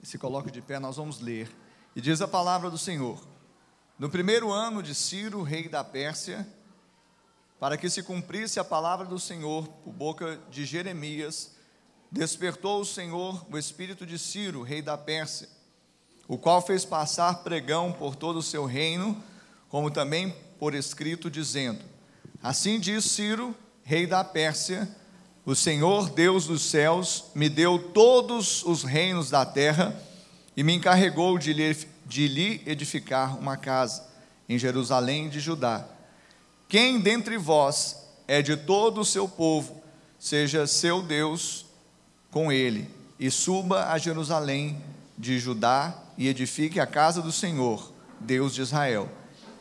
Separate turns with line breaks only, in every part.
Se coloque de pé, nós vamos ler. E diz a palavra do Senhor: no primeiro ano de Ciro, rei da Pérsia, para que se cumprisse a palavra do Senhor por boca de Jeremias, despertou o Senhor o espírito de Ciro, rei da Pérsia, o qual fez passar pregão por todo o seu reino, como também por escrito, dizendo: assim diz Ciro, rei da Pérsia: o Senhor Deus dos céus me deu todos os reinos da terra e me encarregou de lhe edificar uma casa em Jerusalém de Judá. Quem dentre vós é de todo o seu povo, seja seu Deus com ele, e suba a Jerusalém de Judá e edifique a casa do Senhor, Deus de Israel.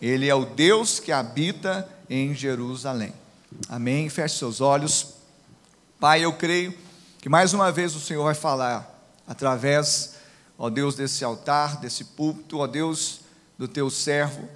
Ele é o Deus que habita em Jerusalém. Amém. Feche seus olhos. Pai, eu creio que mais uma vez o Senhor vai falar através, ó Deus, desse altar, desse púlpito, ó Deus, do teu servo.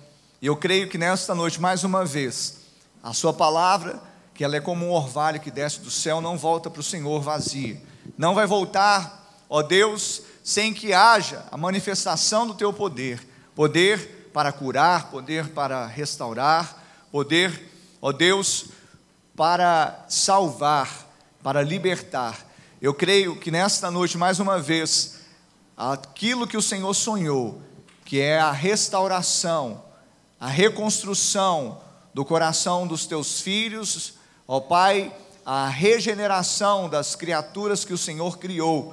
E eu creio que nesta noite, mais uma vez, a sua palavra, que ela é como um orvalho que desce do céu, não volta para o Senhor vazia. Não vai voltar, ó Deus, sem que haja a manifestação do teu poder. Poder para curar, poder para restaurar, poder, ó Deus, para salvar, para libertar. Eu creio que nesta noite, mais uma vez, aquilo que o Senhor sonhou, que é a restauração, a reconstrução do coração dos teus filhos, ó Pai, a regeneração das criaturas que o Senhor criou,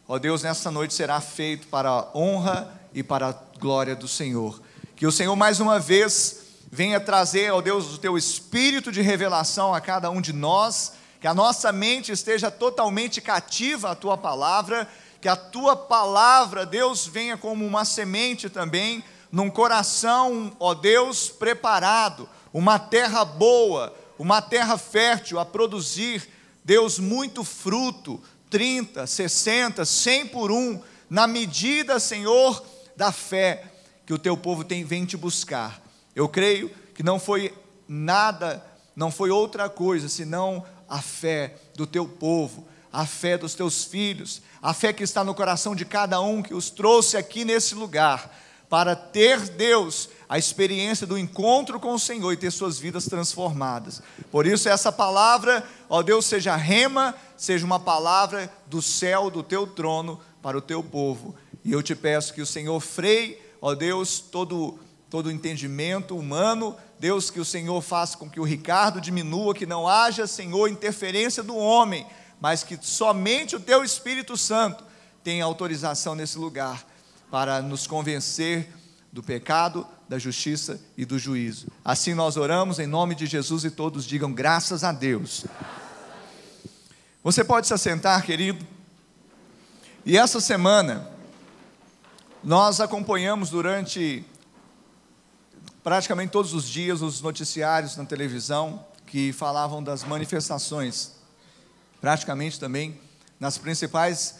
ó Deus, nesta noite será feito para a honra e para a glória do Senhor. Que o Senhor mais uma vez venha trazer, ó Deus, o teu espírito de revelação a cada um de nós, que a nossa mente esteja totalmente cativa à tua palavra, que a tua palavra, Deus, venha como uma semente também, num coração, ó Deus, preparado, uma terra boa, uma terra fértil a produzir, Deus, muito fruto, 30, 60, 100 por um, na medida, Senhor, da fé que o teu povo vem te buscar. Eu creio que não foi nada, não foi outra coisa, senão a fé do teu povo, a fé dos teus filhos, a fé que está no coração de cada um que os trouxe aqui nesse lugar, para ter, Deus, a experiência do encontro com o Senhor e ter suas vidas transformadas. Por isso essa palavra, ó Deus, seja rema, seja uma palavra do céu, do teu trono, para o teu povo. E eu te peço que o Senhor freie, ó Deus, todo entendimento humano. Deus, que o Senhor faça com que o Ricardo diminua, que não haja, Senhor, interferência do homem, mas que somente o teu Espírito Santo tenha autorização nesse lugar, para nos convencer do pecado, da justiça e do juízo. Assim nós oramos em nome de Jesus e todos digam graças a Deus. Você pode se assentar, querido. E essa semana, nós acompanhamos durante praticamente todos os dias os noticiários na televisão que falavam das manifestações, praticamente também nas principais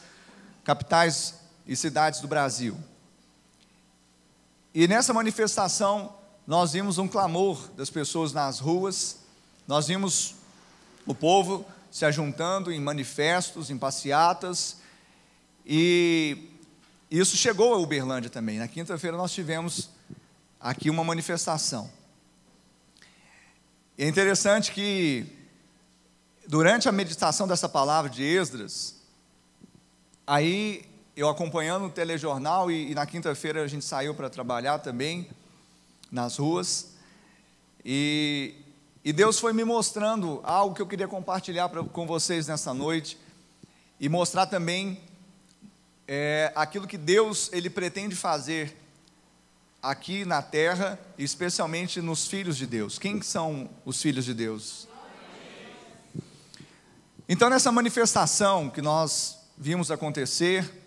capitais e cidades do Brasil. E nessa manifestação nós vimos um clamor das pessoas nas ruas, nós vimos o povo se ajuntando em manifestos, em passeatas, e isso chegou a Uberlândia também. Na quinta-feira nós tivemos aqui uma manifestação. É interessante que durante a meditação dessa palavra de Esdras, aí eu acompanhando o telejornal, e na quinta-feira a gente saiu para trabalhar também nas ruas, e Deus foi me mostrando algo que eu queria compartilhar com vocês nessa noite, e mostrar também aquilo que Deus ele pretende fazer aqui na terra, especialmente nos filhos de Deus. Quem são os filhos de Deus? Então, nessa manifestação que nós vimos acontecer,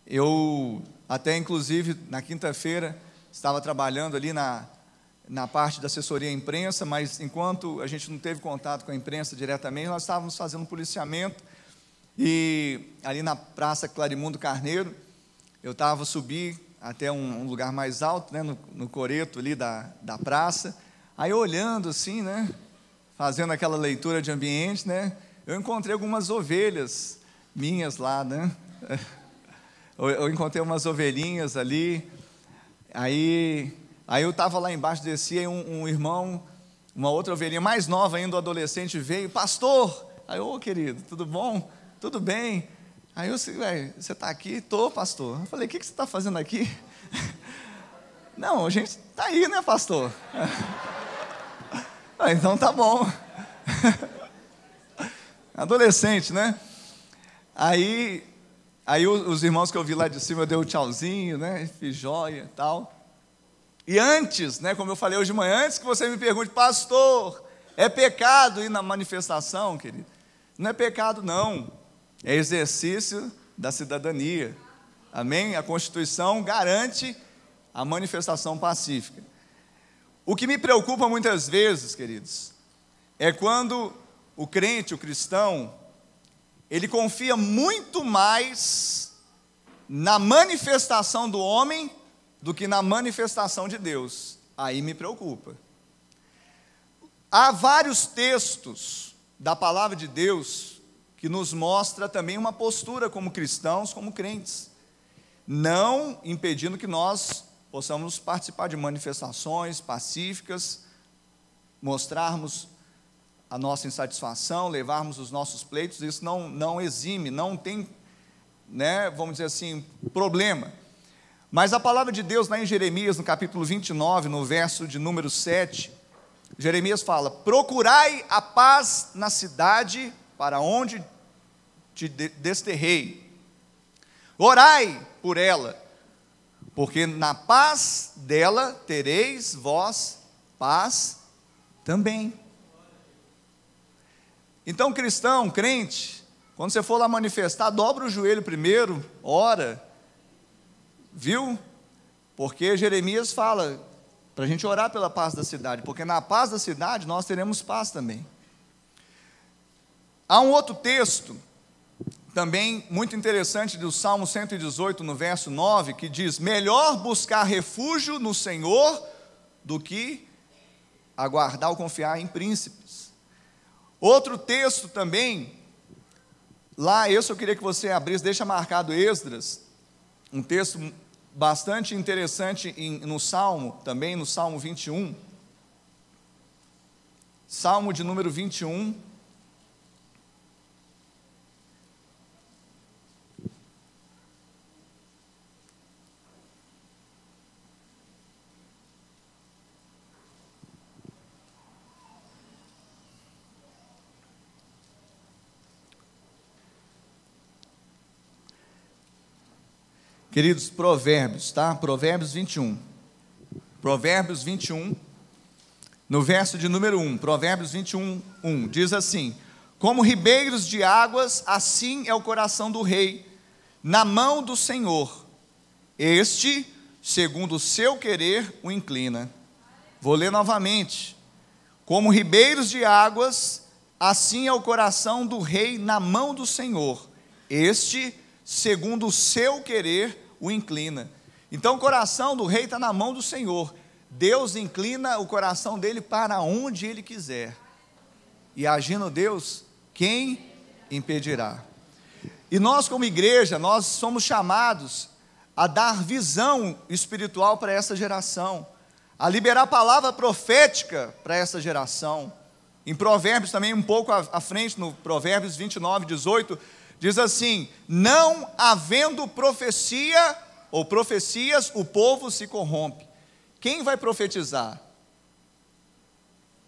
eu até inclusive na quinta-feira estava trabalhando ali na parte da assessoria à imprensa, mas enquanto a gente não teve contato com a imprensa diretamente, nós estávamos fazendo um policiamento, e ali na Praça Clarimundo Carneiro, eu estava subi até um lugar mais alto, né, no coreto ali da praça, aí olhando assim, né, fazendo aquela leitura de ambiente, né, eu encontrei algumas ovelhas minhas lá, né, Eu encontrei umas ovelhinhas ali, aí eu estava lá embaixo, descia, e um irmão, uma outra ovelhinha mais nova ainda, um adolescente, veio, pastor, aí, ô querido, tudo bom? Tudo bem? Aí eu disse, você está aqui? Estou, pastor. Eu falei, o que você está fazendo aqui? Não, a gente está aí, né, pastor? Então tá bom. Adolescente, né? Aí os irmãos que eu vi lá de cima, eu dei um tchauzinho, né? Fiz joia e tal. E antes, né, como eu falei hoje de manhã, antes que você me pergunte, pastor, é pecado ir na manifestação, querido? Não é pecado, não. É exercício da cidadania. Amém? A Constituição garante a manifestação pacífica. O que me preocupa muitas vezes, queridos, é quando o crente, o cristão, ele confia muito mais na manifestação do homem do que na manifestação de Deus. Aí me preocupa. Há vários textos da palavra de Deus que nos mostra também uma postura como cristãos, como crentes, não impedindo que nós possamos participar de manifestações pacíficas, mostrarmos a nossa insatisfação, levarmos os nossos pleitos. Isso não exime, não tem, né, vamos dizer assim, problema. Mas a palavra de Deus lá em Jeremias, no capítulo 29, no verso de número 7, Jeremias fala, procurai a paz na cidade para onde te desterrei, orai por ela, porque na paz dela tereis vós paz também. Então, cristão, crente, quando você for lá manifestar, dobra o joelho primeiro, ora, viu? Porque Jeremias fala para a gente orar pela paz da cidade, porque na paz da cidade nós teremos paz também. Há um outro texto, também muito interessante, do Salmo 118, no verso 9, que diz, melhor buscar refúgio no Senhor do que aguardar ou confiar em príncipes. Outro texto também, lá, esse eu queria que você abrisse, deixa marcado Esdras, um texto bastante interessante no Salmo, também no Salmo 21, Salmo de número 21, queridos, Provérbios, tá? Provérbios 21. Provérbios 21, no verso de número 1. Provérbios 21, 1. Diz assim, como ribeiros de águas, assim é o coração do rei, na mão do Senhor. Este, segundo o seu querer, o inclina. Vou ler novamente. Como ribeiros de águas, assim é o coração do rei na mão do Senhor. Este, segundo o seu querer, o inclina. Então o coração do rei está na mão do Senhor. Deus inclina o coração dele para onde ele quiser. E agindo Deus, quem impedirá? E nós como igreja, nós somos chamados a dar visão espiritual para essa geração, a liberar palavra profética para essa geração. Em Provérbios também, um pouco à frente, no Provérbios 29, 18, diz assim, não havendo profecia ou profecias, o povo se corrompe. Quem vai profetizar?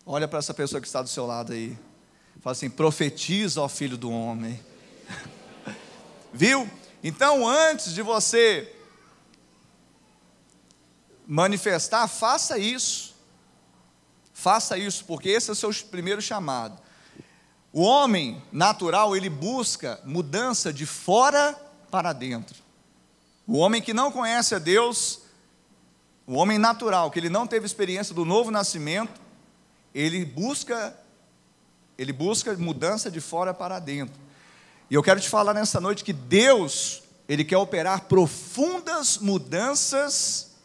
Olha para essa pessoa que está do seu lado aí. Fala assim, profetiza, ó filho do homem. Viu? Então, antes de você manifestar, faça isso. Faça isso, porque esse é o seu primeiro chamado. O homem natural, ele busca mudança de fora para dentro. O homem que não conhece a Deus, o homem natural, que ele não teve experiência do novo nascimento, ele busca mudança de fora para dentro. E eu quero te falar nessa noite que Deus, ele quer operar profundas mudanças,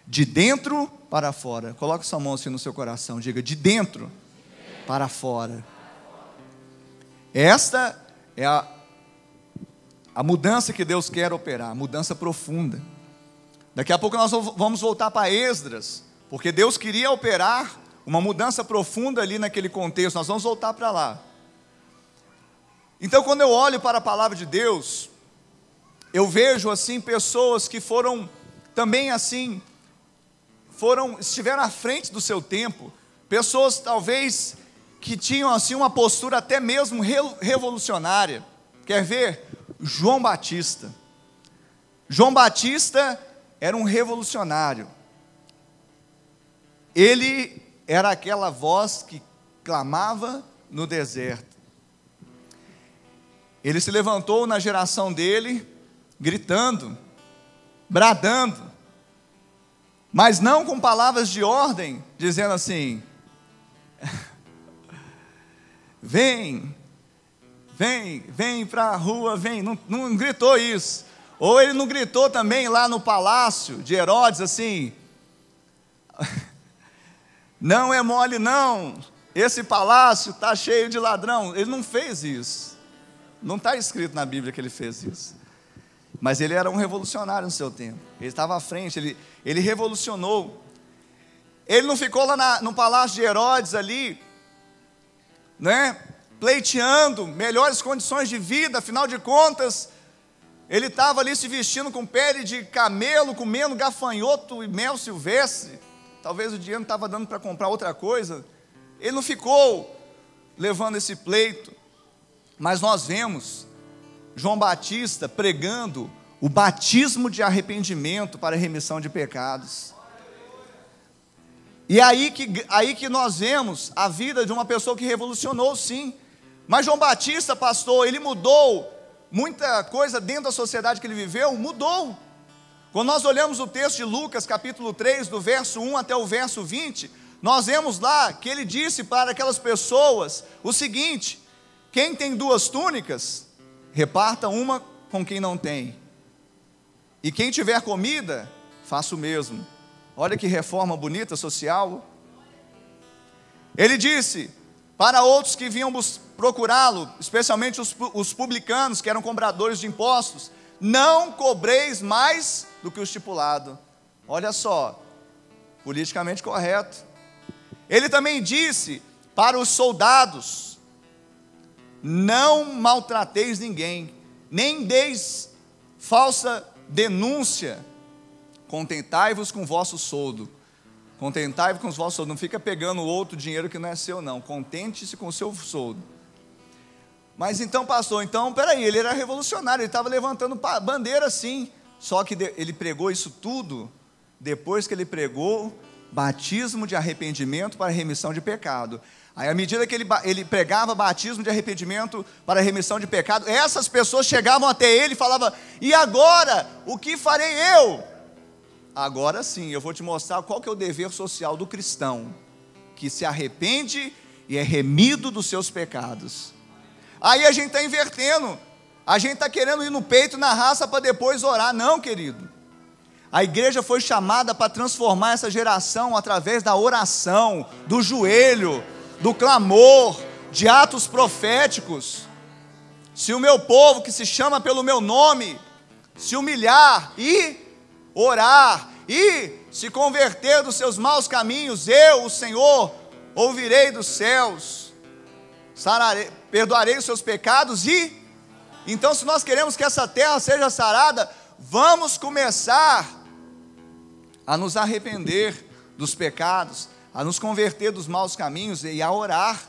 de dentro para fora. Coloque sua mão assim no seu coração, diga, de dentro para fora. Esta é a mudança que Deus quer operar, mudança profunda. Daqui a pouco nós vamos voltar para Esdras, porque Deus queria operar uma mudança profunda ali naquele contexto. Nós vamos voltar para lá. Então, quando eu olho para a palavra de Deus, eu vejo assim pessoas que foram também assim, estiveram à frente do seu tempo, pessoas talvez que tinham assim uma postura até mesmo revolucionária. Quer ver? João Batista. João Batista era um revolucionário. Ele era aquela voz que clamava no deserto. Ele se levantou na geração dele, gritando, bradando, mas não com palavras de ordem, dizendo assim: vem para a rua, vem. Não gritou isso. Ou ele não gritou também lá no palácio de Herodes assim: não é mole não, esse palácio está cheio de ladrão. Ele não fez isso. Não está escrito na Bíblia que ele fez isso. Mas ele era um revolucionário no seu tempo. Ele estava à frente, ele revolucionou. Ele não ficou lá no palácio de Herodes ali, né, pleiteando melhores condições de vida. Afinal de contas, ele estava ali se vestindo com pele de camelo, comendo gafanhoto e mel silvestre. Talvez o dinheiro não estava dando para comprar outra coisa. Ele não ficou levando esse pleito. Mas nós vemos João Batista pregando o batismo de arrependimento para a remissão de pecados. E aí que nós vemos a vida de uma pessoa que revolucionou, sim. Mas João Batista, pastor, ele mudou muita coisa dentro da sociedade que ele viveu, mudou. Quando nós olhamos o texto de Lucas, capítulo 3, do verso 1 até o verso 20, nós vemos lá que ele disse para aquelas pessoas o seguinte: quem tem 2 túnicas, reparta uma com quem não tem. E quem tiver comida, faça o mesmo. Olha que reforma bonita social. Ele disse para outros que vinham procurá-lo, especialmente os publicanos, que eram cobradores de impostos: não cobreis mais do que o estipulado. Olha só, politicamente correto. Ele também disse para os soldados: não maltrateis ninguém, nem deis falsa denúncia, contentai-vos com o vosso soldo. Contentai-vos com os vossos soldos. Não fica pegando outro dinheiro que não é seu não, contente-se com o seu soldo. Mas então, pastor, peraí, ele era revolucionário, ele estava levantando bandeira sim, só que ele pregou isso tudo depois que ele pregou batismo de arrependimento para remissão de pecado. Aí, à medida que ele pregava batismo de arrependimento para remissão de pecado, essas pessoas chegavam até ele e falavam: e agora, o que farei eu? Agora sim, eu vou te mostrar qual que é o dever social do cristão, que se arrepende e é remido dos seus pecados. Aí a gente está invertendo, a gente está querendo ir no peito e na raça para depois orar. Não, querido. A igreja foi chamada para transformar essa geração através da oração, do joelho, do clamor, de atos proféticos. Se o meu povo, que se chama pelo meu nome, se humilhar e orar e se converter dos seus maus caminhos, eu, o Senhor, ouvirei dos céus, perdoarei os seus pecados. E então, se nós queremos que essa terra seja sarada, vamos começar a nos arrepender dos pecados, a nos converter dos maus caminhos e a orar.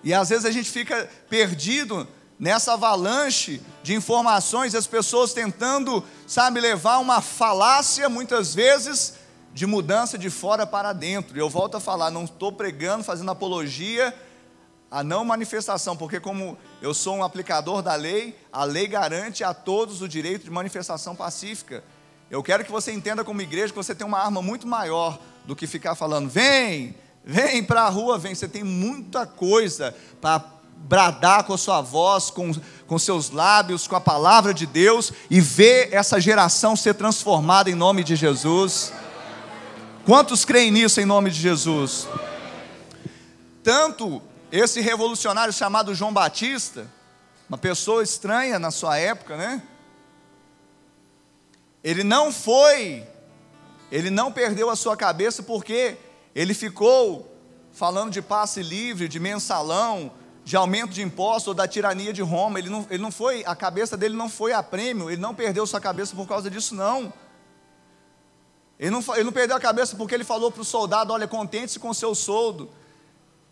E às vezes a gente fica perdido nessa avalanche de informações, as pessoas tentando, levar uma falácia, muitas vezes, de mudança de fora para dentro. E eu volto a falar, não estou pregando, fazendo apologia a não manifestação, porque como eu sou um aplicador da lei, a lei garante a todos o direito de manifestação pacífica. Eu quero que você entenda como igreja que você tem uma arma muito maior do que ficar falando: vem para a rua, vem. Você tem muita coisa para bradar com a sua voz, com seus lábios, com a palavra de Deus, e ver essa geração ser transformada em nome de Jesus. Quantos creem nisso em nome de Jesus? Tanto esse revolucionário chamado João Batista, uma pessoa estranha na sua época, né? Ele não perdeu a sua cabeça porque ele ficou falando de passe livre, de mensalão, de aumento de impostos ou da tirania de Roma. Ele não foi, a cabeça dele não foi a prêmio, ele não perdeu sua cabeça por causa disso, não. Ele não perdeu a cabeça porque ele falou para o soldado: olha, contente-se com o seu soldo,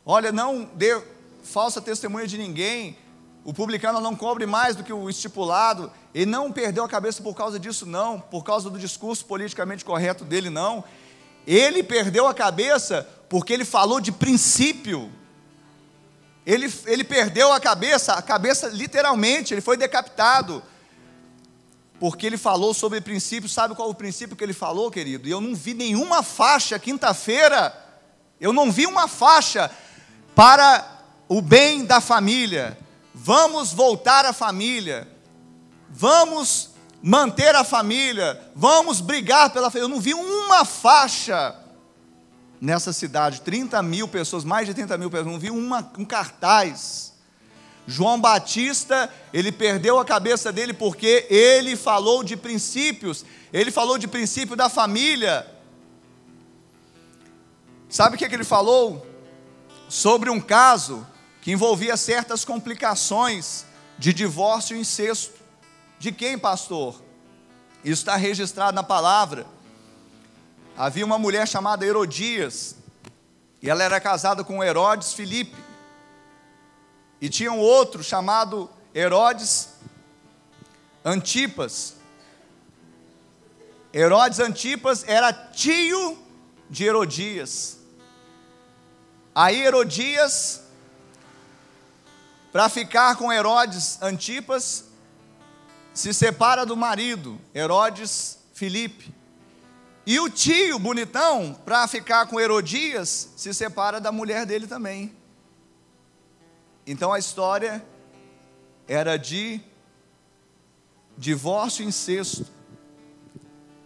olha, não dê falsa testemunha de ninguém, o publicano não cobre mais do que o estipulado. Ele não perdeu a cabeça por causa disso, não, por causa do discurso politicamente correto dele, não. Ele perdeu a cabeça porque ele falou de princípio. Ele perdeu a cabeça literalmente, ele foi decapitado, porque ele falou sobre princípio. Sabe qual é o princípio que ele falou, querido? E eu não vi nenhuma faixa quinta-feira, eu não vi uma faixa para o bem da família. Vamos voltar à família, vamos manter a família, vamos brigar pela família. Eu não vi uma faixa nessa cidade, 30 mil pessoas, mais de 30 mil pessoas, não vi um cartaz. João Batista, ele perdeu a cabeça dele porque ele falou de princípios, ele falou de princípio da família. Sabe o que ele falou? Sobre um caso que envolvia certas complicações de divórcio e incesto. De quem, pastor? Isso está registrado na palavra. Havia uma mulher chamada Herodias, e ela era casada com Herodes Filipe, e tinha um outro chamado Herodes Antipas. Herodes Antipas era tio de Herodias. Aí Herodias, para ficar com Herodes Antipas, se separa do marido, Herodes Filipe. E o tio bonitão, para ficar com Herodias, se separa da mulher dele também. Então a história era de divórcio e incesto.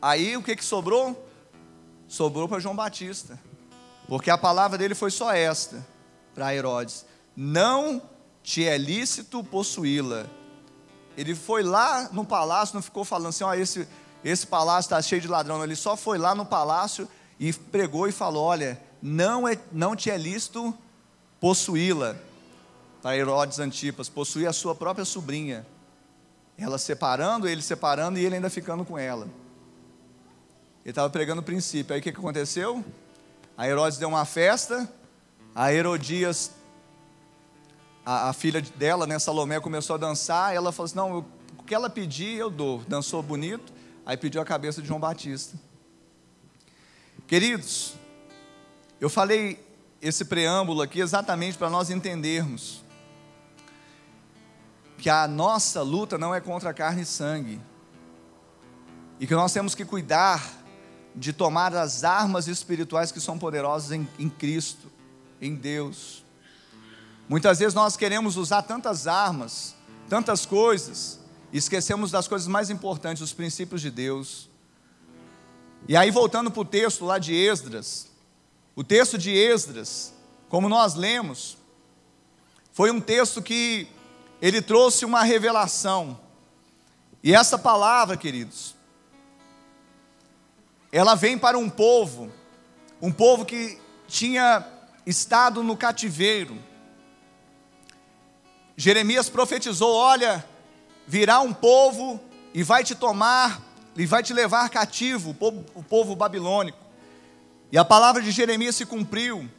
Aí o que sobrou? Sobrou para João Batista, porque a palavra dele foi só esta, para Herodes: não te é lícito possuí-la. Ele foi lá no palácio, não ficou falando assim: ó, esse palácio está cheio de ladrão. Ele só foi lá no palácio e pregou e falou: olha, não te é lícito possuí-la. Para Herodes Antipas, possuir a sua própria sobrinha, ela separando, ele separando, e ele ainda ficando com ela. Ele estava pregando o princípio. Aí o que aconteceu? A Herodes deu uma festa, a Herodias, a filha dela, né, Salomé, começou a dançar. Ela falou assim: não, o que ela pedir eu dou. Dançou bonito, aí pediu a cabeça de João Batista. Queridos, eu falei esse preâmbulo aqui exatamente para nós entendermos que a nossa luta não é contra carne e sangue, e que nós temos que cuidar de tomar as armas espirituais que são poderosas em Cristo, em Deus. Muitas vezes nós queremos usar tantas armas, tantas coisas, e esquecemos das coisas mais importantes, os princípios de Deus. E aí, voltando para o texto lá de Esdras, o texto de Esdras, como nós lemos, foi um texto que ele trouxe uma revelação. E essa palavra, queridos, ela vem para um povo que tinha estado no cativeiro. Jeremias profetizou: olha, virá um povo e vai te tomar, e vai te levar cativo, o povo babilônico. E a palavra de Jeremias se cumpriu,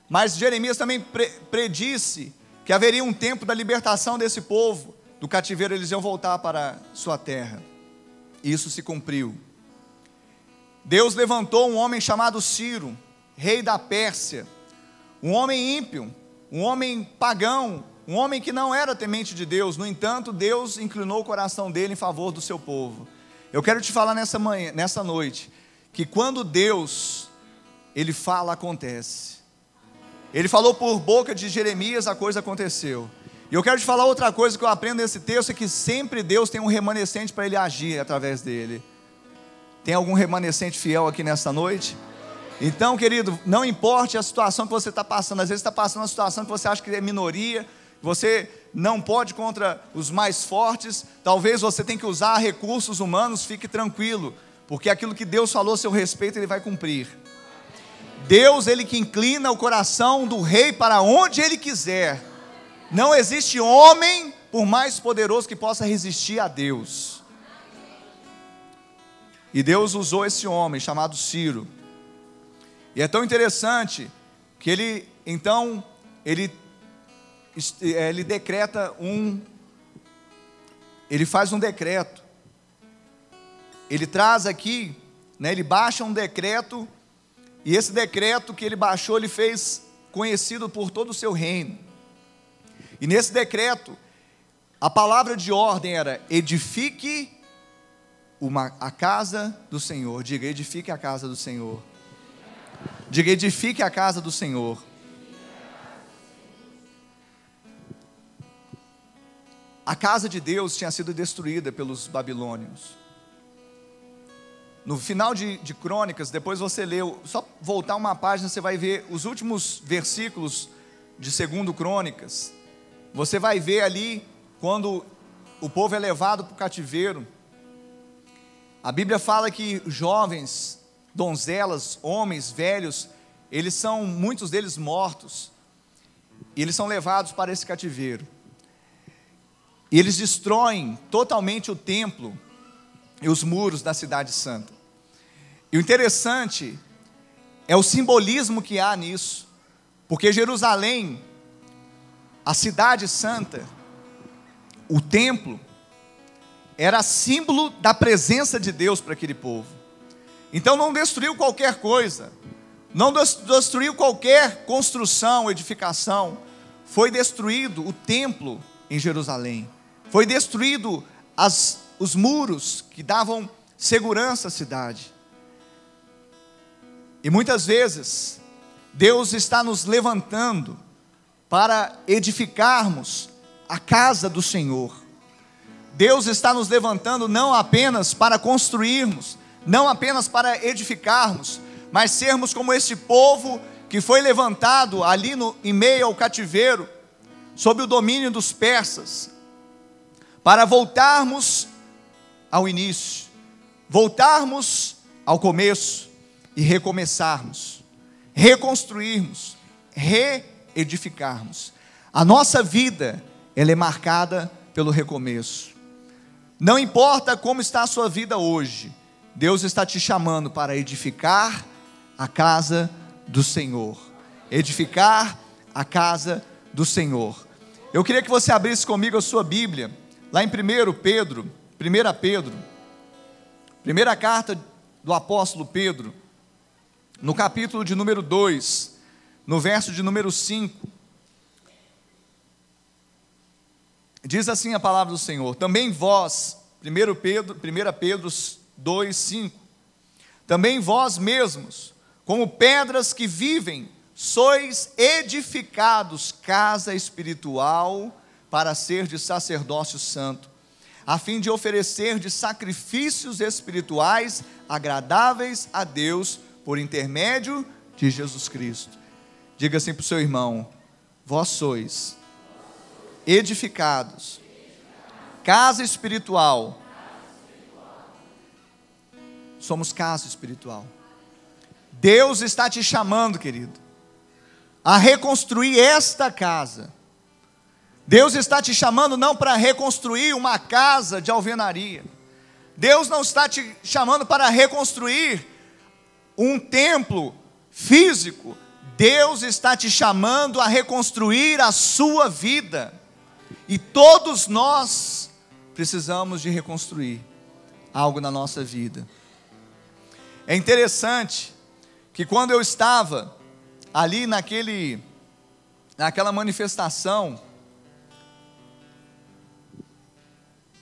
mas Jeremias também predisse que haveria um tempo da libertação desse povo, do cativeiro, eles iam voltar para sua terra. E isso se cumpriu. Deus levantou um homem chamado Ciro, rei da Pérsia, um homem ímpio, um homem pagão, um homem que não era temente de Deus. No entanto, Deus inclinou o coração dele em favor do seu povo. Eu quero te falar nessa noite, que quando Deus, Ele fala, acontece. Ele falou por boca de Jeremias, a coisa aconteceu. E eu quero te falar outra coisa que eu aprendo nesse texto, é que sempre Deus tem um remanescente para Ele agir através dele. Tem algum remanescente fiel aqui nessa noite? Então, querido, não importe a situação que você está passando. Às vezes está passando uma situação que você acha que é minoria, você não pode contra os mais fortes, talvez você tenha que usar recursos humanos, fique tranquilo, porque aquilo que Deus falou a seu respeito, Ele vai cumprir. Deus, Ele que inclina o coração do rei para onde Ele quiser. Não existe homem, por mais poderoso, que possa resistir a Deus. E Deus usou esse homem chamado Ciro. E é tão interessante que ele, então, ele decreta ele faz um decreto. Ele traz aqui, né, ele baixa um decreto, e esse decreto que ele baixou, ele fez conhecido por todo o seu reino. E nesse decreto, a palavra de ordem era: edifique a casa do Senhor. Diga, edifique a casa do Senhor. Diga, edifique a casa do Senhor. A casa de Deus tinha sido destruída pelos babilônios. No final de Crônicas, depois você leu, só voltar uma página, você vai ver os últimos versículos de 2 Crônicas. Você vai ver ali, quando o povo é levado para o cativeiro, a Bíblia fala que jovens, donzelas, homens, velhos, muitos deles mortos, e eles são levados para esse cativeiro. E eles destroem totalmente o templo e os muros da cidade santa. E o interessante é o simbolismo que há nisso, porque Jerusalém, a cidade santa, o templo, era símbolo da presença de Deus para aquele povo. Então não destruiu qualquer coisa, não destruiu qualquer construção, edificação. Foi destruído o templo em Jerusalém, foi destruído os muros que davam segurança à cidade. E muitas vezes Deus está nos levantando para edificarmos a casa do Senhor. Deus está nos levantando não apenas para construirmos, não apenas para edificarmos, mas sermos como esse povo que foi levantado ali em meio ao cativeiro, sob o domínio dos persas, para voltarmos ao início, voltarmos ao começo e recomeçarmos, reconstruirmos, reedificarmos. A nossa vida, ela é marcada pelo recomeço. Não importa como está a sua vida hoje, Deus está te chamando para edificar a casa do Senhor. Edificar a casa do Senhor. Eu queria que você abrisse comigo a sua Bíblia, lá em 1 Pedro, primeira carta do apóstolo Pedro, no capítulo de número 2, no verso de número 5, diz assim a palavra do Senhor: também vós, 1 Pedro 2, 5, também vós mesmos, como pedras que vivem, sois edificados casa espiritual para ser de sacerdócio santo, a fim de oferecer de sacrifícios espirituais agradáveis a Deus por intermédio de Jesus Cristo. Diga assim para o seu irmão: vós sois edificados casa espiritual. Somos casa espiritual. Deus está te chamando, querido, a reconstruir esta casa. Deus está te chamando não para reconstruir uma casa de alvenaria. Deus não está te chamando para reconstruir um templo físico. Deus está te chamando a reconstruir a sua vida. E todos nós precisamos de reconstruir algo na nossa vida. É interessante que quando eu estava ali naquela manifestação,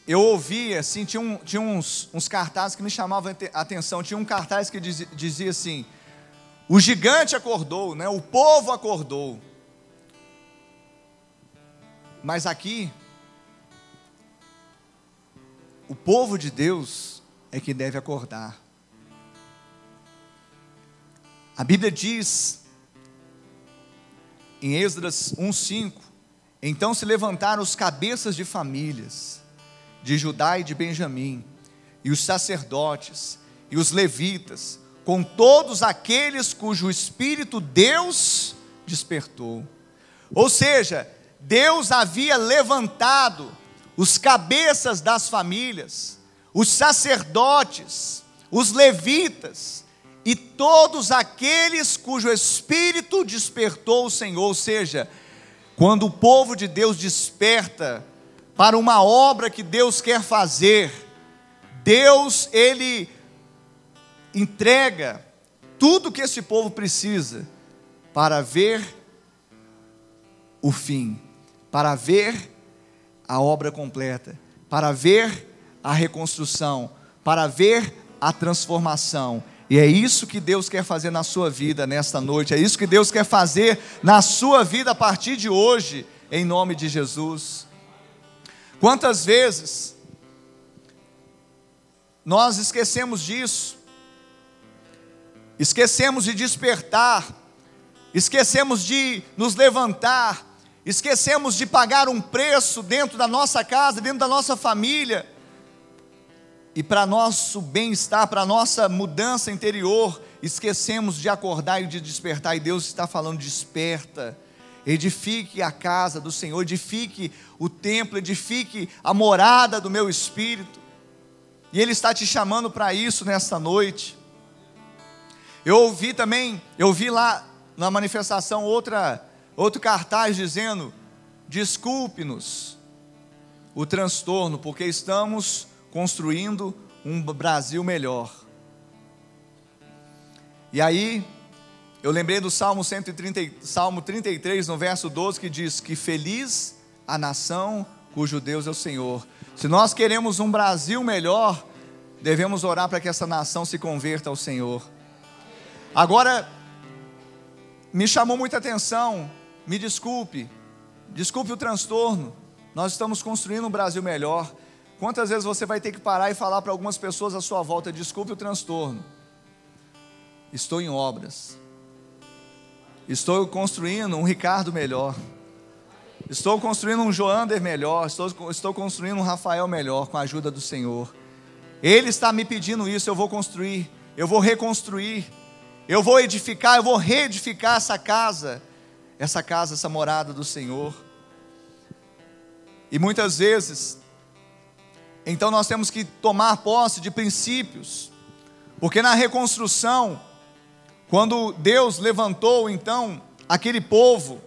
eu ouvi assim, tinha uns cartazes que me chamavam a atenção. Tinha um cartaz que dizia assim: o gigante acordou, né? O povo acordou. Mas aqui, o povo de Deus é que deve acordar. A Bíblia diz, em Esdras 1:5, Então se levantaram os cabeças de famílias de Judá e de Benjamim, e os sacerdotes, e os levitas, com todos aqueles cujo espírito Deus despertou. Ou seja, Deus havia levantado os cabeças das famílias, os sacerdotes, os levitas, e todos aqueles cujo espírito despertou o Senhor. Ou seja, quando o povo de Deus desperta para uma obra que Deus quer fazer, Deus, Ele entrega tudo que esse povo precisa para ver o fim, para ver a obra completa, para ver a reconstrução, para ver a transformação. E é isso que Deus quer fazer na sua vida nesta noite, é isso que Deus quer fazer na sua vida a partir de hoje, em nome de Jesus. Quantas vezes nós esquecemos disso, esquecemos de despertar, esquecemos de nos levantar, esquecemos de pagar um preço dentro da nossa casa, dentro da nossa família, e para nosso bem-estar, para nossa mudança interior, esquecemos de acordar e de despertar, e Deus está falando: desperta, edifique a casa do Senhor, edifique o templo, edifique a morada do meu Espírito, e Ele está te chamando para isso nesta noite. Eu vi lá na manifestação outro cartaz dizendo: desculpe-nos o transtorno, porque estamos construindo um Brasil melhor. E aí, eu lembrei do Salmo 33, no verso 12, que diz que feliz a nação cujo Deus é o Senhor. Se nós queremos um Brasil melhor, devemos orar para que essa nação se converta ao Senhor. Agora, me chamou muita atenção, me desculpe o transtorno, nós estamos construindo um Brasil melhor. Quantas vezes você vai ter que parar e falar para algumas pessoas à sua volta: desculpe o transtorno, estou em obras, estou construindo um Ricardo melhor, estou construindo um Joander melhor, estou construindo um Rafael melhor com a ajuda do Senhor. Ele está me pedindo isso, eu vou construir, eu vou reconstruir, eu vou edificar, eu vou reedificar essa casa, essa morada do Senhor. E muitas vezes, então nós temos que tomar posse de princípios, porque na reconstrução, quando Deus levantou então aquele povo,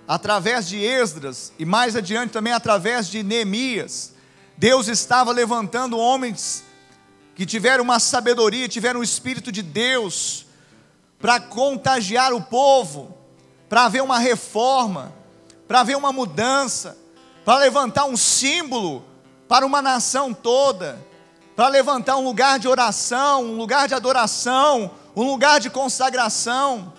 através de Esdras, e mais adiante também através de Neemias, Deus estava levantando homens que tiveram uma sabedoria, tiveram o Espírito de Deus, para contagiar o povo, para haver uma reforma, para haver uma mudança, para levantar um símbolo para uma nação toda, para levantar um lugar de oração, um lugar de adoração, um lugar de consagração.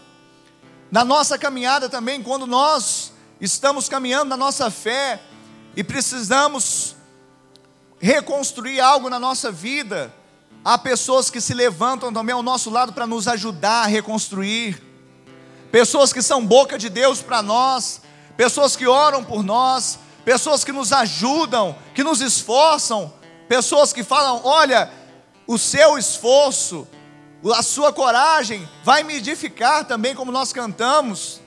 Na nossa caminhada também, quando nós estamos caminhando na nossa fé e precisamos reconstruir algo na nossa vida, há pessoas que se levantam também ao nosso lado para nos ajudar a reconstruir, pessoas que são boca de Deus para nós, pessoas que oram por nós, pessoas que nos ajudam, que nos esforçam, pessoas que falam: olha, o seu esforço, a sua coragem vai me edificar também, como nós cantamos.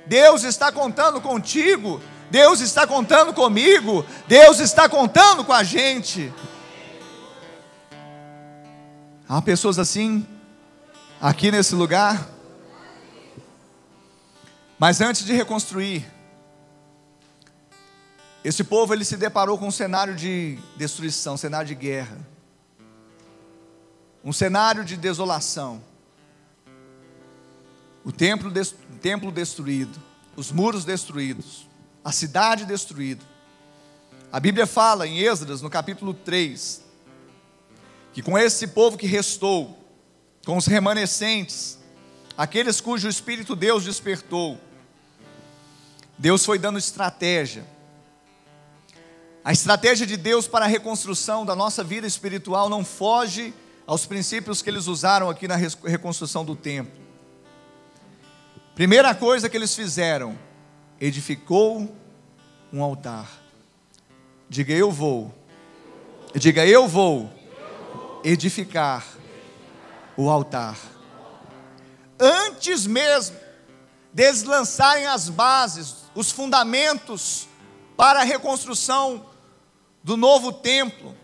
Deus está contando contigo, Deus está contando comigo, Deus está contando com a gente. Há pessoas assim, aqui nesse lugar. Mas antes de reconstruir, esse povo ele se deparou com um cenário de destruição, um cenário de guerra, um cenário de desolação. O templo destruído, os muros destruídos, a cidade destruída. A Bíblia fala em Esdras, no capítulo 3, que com esse povo que restou, com os remanescentes, aqueles cujo Espírito Deus despertou, Deus foi dando estratégia. A estratégia de Deus para a reconstrução da nossa vida espiritual não foge aos princípios que eles usaram aqui na reconstrução do templo. Primeira coisa que eles fizeram: edificou um altar. Diga, eu vou. Diga, eu vou edificar o altar. Antes mesmo deles lançarem as bases, os fundamentos para a reconstrução do novo templo,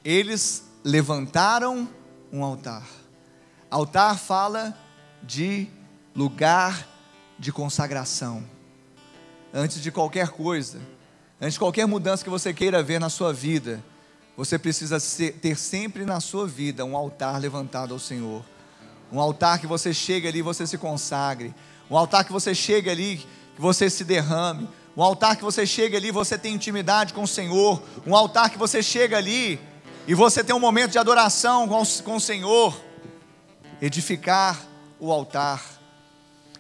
eles levantaram um altar. Altar fala de lugar de consagração. Antes de qualquer coisa, antes de qualquer mudança que você queira ver na sua vida, você precisa ter sempre na sua vida um altar levantado ao Senhor. Um altar que você chegue ali e você se consagre. Um altar que você chegue ali, que você se derrame. Um altar que você chegue ali e você tem intimidade com o Senhor. Um altar que você chega ali e você tem um momento de adoração com o Senhor. Edificar o altar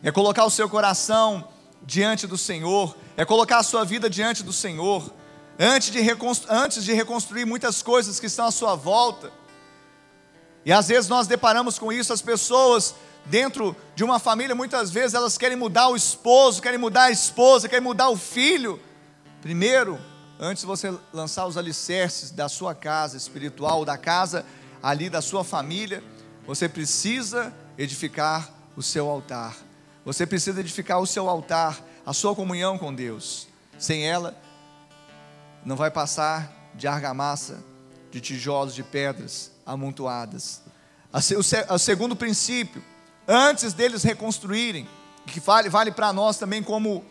é colocar o seu coração diante do Senhor, é colocar a sua vida diante do Senhor, antes de reconstruir muitas coisas que estão à sua volta. E às vezes nós deparamos com isso, as pessoas dentro de uma família, muitas vezes elas querem mudar o esposo, querem mudar a esposa, querem mudar o filho. Primeiro, antes de você lançar os alicerces da sua casa espiritual, da casa ali da sua família, você precisa edificar o seu altar. Você precisa edificar o seu altar, a sua comunhão com Deus. Sem ela, não vai passar de argamassa, de tijolos, de pedras amontoadas. O segundo princípio, antes deles reconstruírem, que vale para nós também como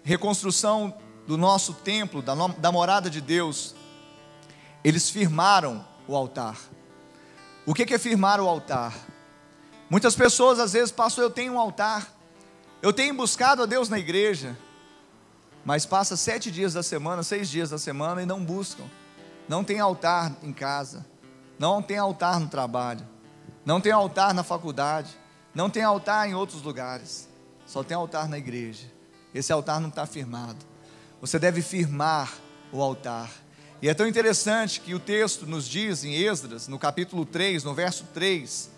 reconstrução do nosso templo, da morada de Deus, eles firmaram o altar. O que é firmar o altar? Muitas pessoas às vezes passam, eu tenho um altar, eu tenho buscado a Deus na igreja, mas passa 7 dias da semana, 6 dias da semana e não buscam. Não tem altar em casa, não tem altar no trabalho, não tem altar na faculdade, não tem altar em outros lugares, só tem altar na igreja. Esse altar não está firmado. Você deve firmar o altar. E é tão interessante que o texto nos diz em Esdras, no capítulo 3, no verso 3,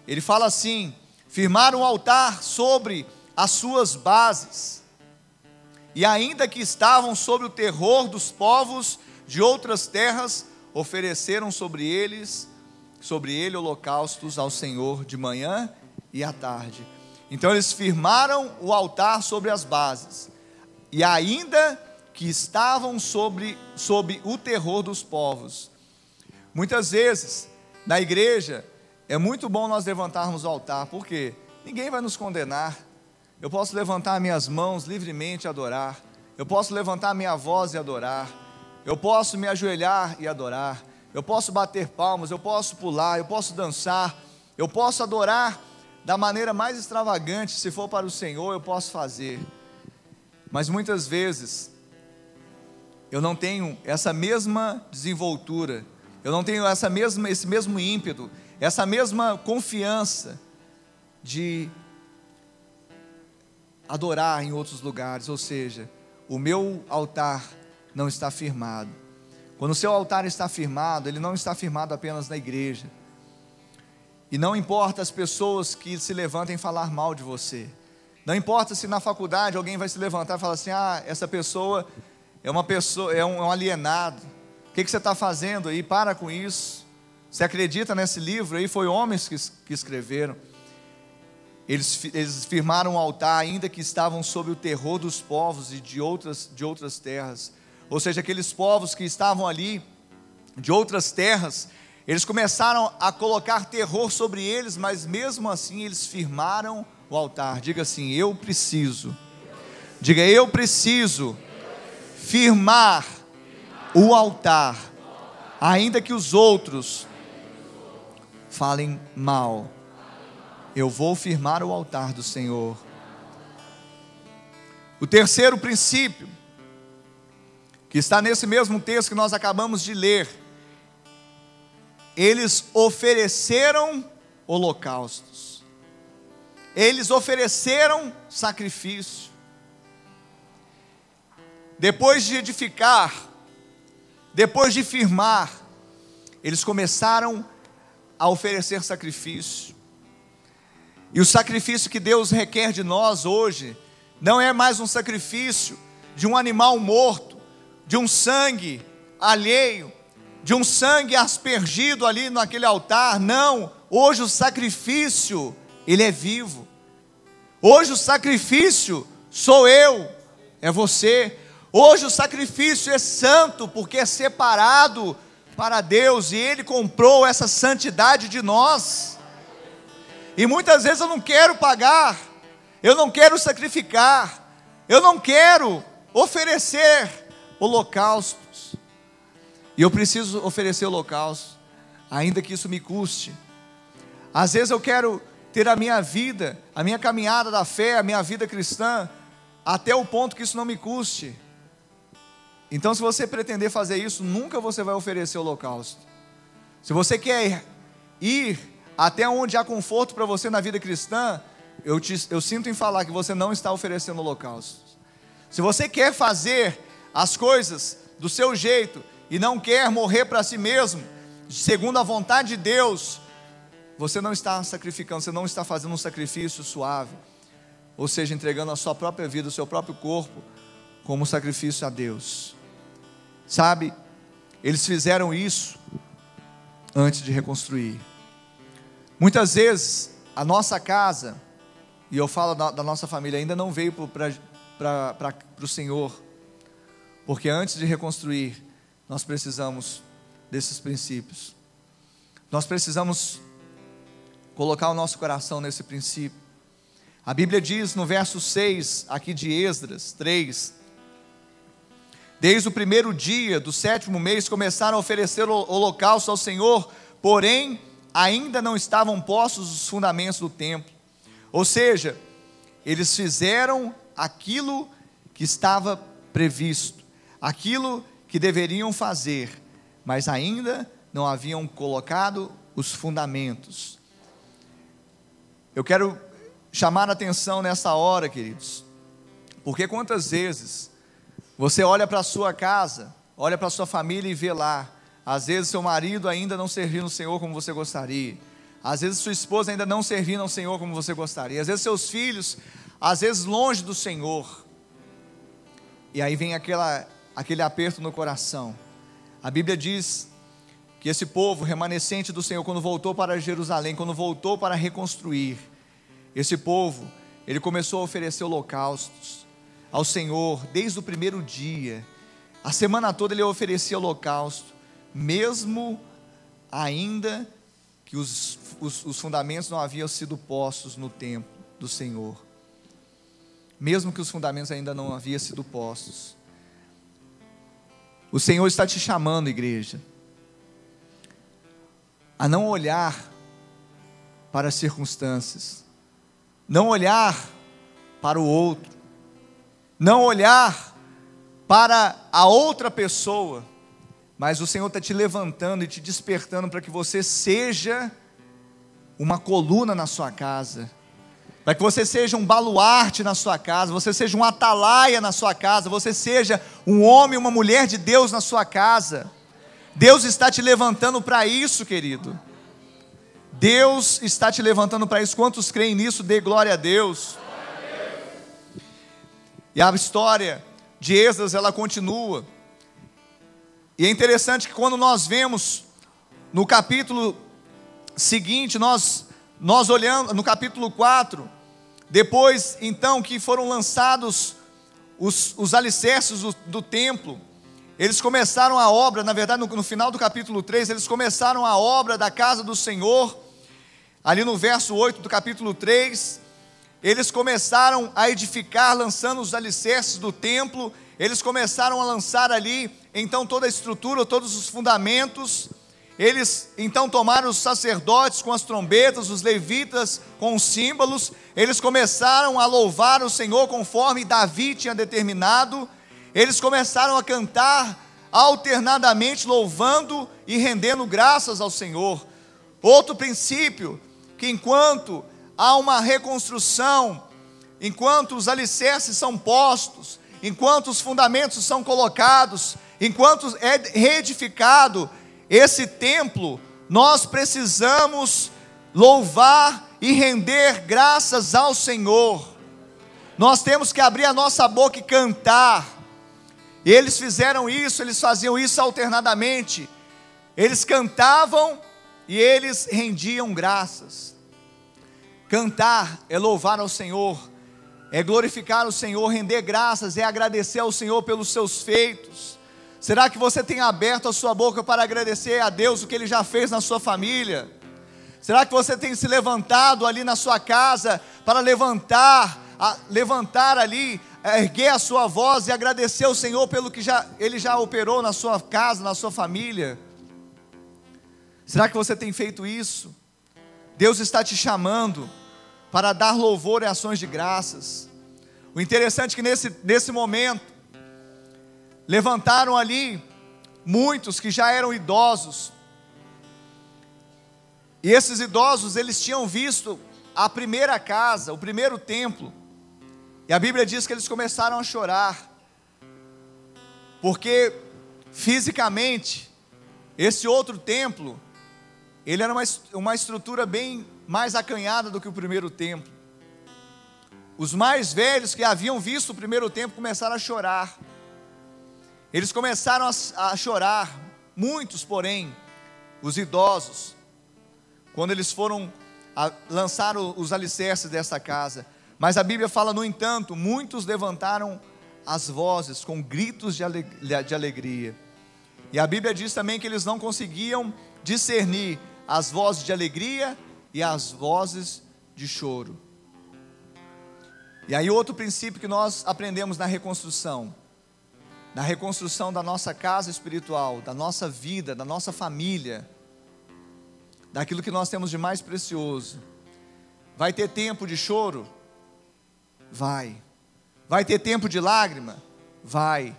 ele fala assim: firmar um altar sobre as suas bases, e ainda que estavam sob o terror dos povos de outras terras, ofereceram sobre ele holocaustos ao Senhor de manhã e à tarde. Então eles firmaram o altar sobre as bases, e ainda que estavam sob o terror dos povos. Muitas vezes na igreja é muito bom nós levantarmos o altar, porque ninguém vai nos condenar. Eu posso levantar minhas mãos livremente e adorar. Eu posso levantar minha voz e adorar. Eu posso me ajoelhar e adorar. Eu posso bater palmas, eu posso pular, eu posso dançar. Eu posso adorar da maneira mais extravagante. Se for para o Senhor, eu posso fazer. Mas muitas vezes eu não tenho essa mesma desenvoltura, eu não tenho esse mesmo ímpeto, essa mesma confiança de adorar em outros lugares. Ou seja, o meu altar não está firmado. Quando o seu altar está firmado, ele não está firmado apenas na igreja. E não importa as pessoas que se levantem falar mal de você. Não importa se na faculdade alguém vai se levantar e falar assim: ah, essa pessoa é um alienado. O que você está fazendo aí? Para com isso. Você acredita nesse livro aí? Foi homens que escreveram. Eles firmaram um altar, ainda que estavam sob o terror dos povos e de outras terras. Ou seja, aqueles povos que estavam ali, de outras terras, eles começaram a colocar terror sobre eles, mas mesmo assim eles firmaram o altar. Diga assim: eu preciso. Diga: eu preciso firmar o altar, ainda que os outros falem mal. Eu vou firmar o altar do Senhor. O terceiro princípio, que está nesse mesmo texto que nós acabamos de ler, eles ofereceram holocaustos, eles ofereceram sacrifício. Depois de edificar, depois de firmar, eles começaram a oferecer sacrifício. E o sacrifício que Deus requer de nós hoje não é mais um sacrifício de um animal morto, de um sangue alheio, de um sangue aspergido ali naquele altar. Não, hoje o sacrifício, ele é vivo. Hoje o sacrifício sou eu, é você. Hoje o sacrifício é santo, porque é separado para Deus, e Ele comprou essa santidade de nós. E muitas vezes eu não quero pagar, eu não quero sacrificar, eu não quero oferecer holocaustos. E eu preciso oferecer holocausto, ainda que isso me custe. Às vezes eu quero ter a minha vida, a minha caminhada da fé, a minha vida cristã, até o ponto que isso não me custe. Então, se você pretender fazer isso, nunca você vai oferecer holocausto. Se você quer ir até onde há conforto para você na vida cristã, eu sinto em falar que você não está oferecendo holocausto. Se você quer fazer as coisas do seu jeito e não quer morrer para si mesmo, segundo a vontade de Deus, você não está sacrificando, você não está fazendo um sacrifício suave, ou seja, entregando a sua própria vida, o seu próprio corpo, como sacrifício a Deus. Sabe, eles fizeram isso antes de reconstruir. Muitas vezes, a nossa casa, e eu falo da nossa família, ainda não veio para o Senhor, porque antes de reconstruir, nós precisamos desses princípios. Nós precisamos colocar o nosso coração nesse princípio. A Bíblia diz no verso 6, aqui de Esdras 3, desde o primeiro dia do 7º mês, começaram a oferecer holocausto ao Senhor, porém, ainda não estavam postos os fundamentos do templo. Ou seja, eles fizeram aquilo que estava previsto, aquilo que deveriam fazer, mas ainda não haviam colocado os fundamentos. Eu quero chamar a atenção nessa hora, queridos, porque quantas vezes você olha para a sua casa, olha para a sua família e vê lá, às vezes seu marido ainda não servindo o Senhor como você gostaria, às vezes sua esposa ainda não servindo ao Senhor como você gostaria, às vezes seus filhos, às vezes longe do Senhor, e aí vem aquele aperto no coração. A Bíblia diz que esse povo remanescente do Senhor, quando voltou para Jerusalém, quando voltou para reconstruir, esse povo, ele começou a oferecer holocaustos ao Senhor, desde o primeiro dia, a semana toda ele oferecia holocausto, mesmo ainda que os fundamentos não haviam sido postos no templo do Senhor, mesmo que os fundamentos ainda não haviam sido postos. O Senhor está te chamando, igreja, a não olhar para as circunstâncias, não olhar para o outro, não olhar para a outra pessoa, mas o Senhor está te levantando e te despertando para que você seja uma coluna na sua casa, para que você seja um baluarte na sua casa, você seja um atalaia na sua casa, você seja um homem, uma mulher de Deus na sua casa. Deus está te levantando para isso, querido. Deus está te levantando para isso. Quantos creem nisso? Dê glória a Deus. E a história de Esdras, ela continua. E é interessante que quando nós vemos no capítulo seguinte, nós olhamos no capítulo 4, depois então que foram lançados os alicerces do templo, eles começaram a obra, na verdade no final do capítulo 3, eles começaram a obra da casa do Senhor, ali no verso 8 do capítulo 3, eles começaram a edificar, lançando os alicerces do templo, eles começaram a lançar ali, então toda a estrutura, todos os fundamentos. Eles então tomaram os sacerdotes com as trombetas, os levitas com os símbolos, eles começaram a louvar o Senhor conforme Davi tinha determinado, eles começaram a cantar alternadamente, louvando e rendendo graças ao Senhor. Outro princípio, que enquanto há uma reconstrução, enquanto os alicerces são postos, enquanto os fundamentos são colocados, enquanto é reedificado esse templo, nós precisamos louvar e render graças ao Senhor. Nós temos que abrir a nossa boca e cantar. E eles fizeram isso, eles faziam isso alternadamente. Eles cantavam e eles rendiam graças. Cantar é louvar ao Senhor, é glorificar o Senhor, render graças, é agradecer ao Senhor pelos seus feitos. Será que você tem aberto a sua boca para agradecer a Deus o que Ele já fez na sua família? Será que você tem se levantado ali na sua casa para levantar ali, erguer a sua voz e agradecer ao Senhor pelo que Ele já operou na sua casa, na sua família? Será que você tem feito isso? Deus está te chamando para dar louvor e ações de graças. O interessante é que nesse momento, levantaram ali muitos que já eram idosos. E esses idosos, eles tinham visto a primeira casa, o primeiro templo. E a Bíblia diz que eles começaram a chorar, porque fisicamente, esse outro templo, ele era uma estrutura bem mais acanhada do que o primeiro templo. Os mais velhos que haviam visto o primeiro templo começaram a chorar. Eles começaram a chorar, muitos porém, os idosos, quando eles foram lançar os alicerces dessa casa. Mas a Bíblia fala, no entanto, muitos levantaram as vozes com gritos de alegria. E a Bíblia diz também que eles não conseguiam discernir as vozes de alegria e as vozes de choro. E aí outro princípio que nós aprendemos na reconstrução da nossa casa espiritual, da nossa vida, da nossa família, daquilo que nós temos de mais precioso. Vai ter tempo de choro? Vai. Vai ter tempo de lágrima? Vai.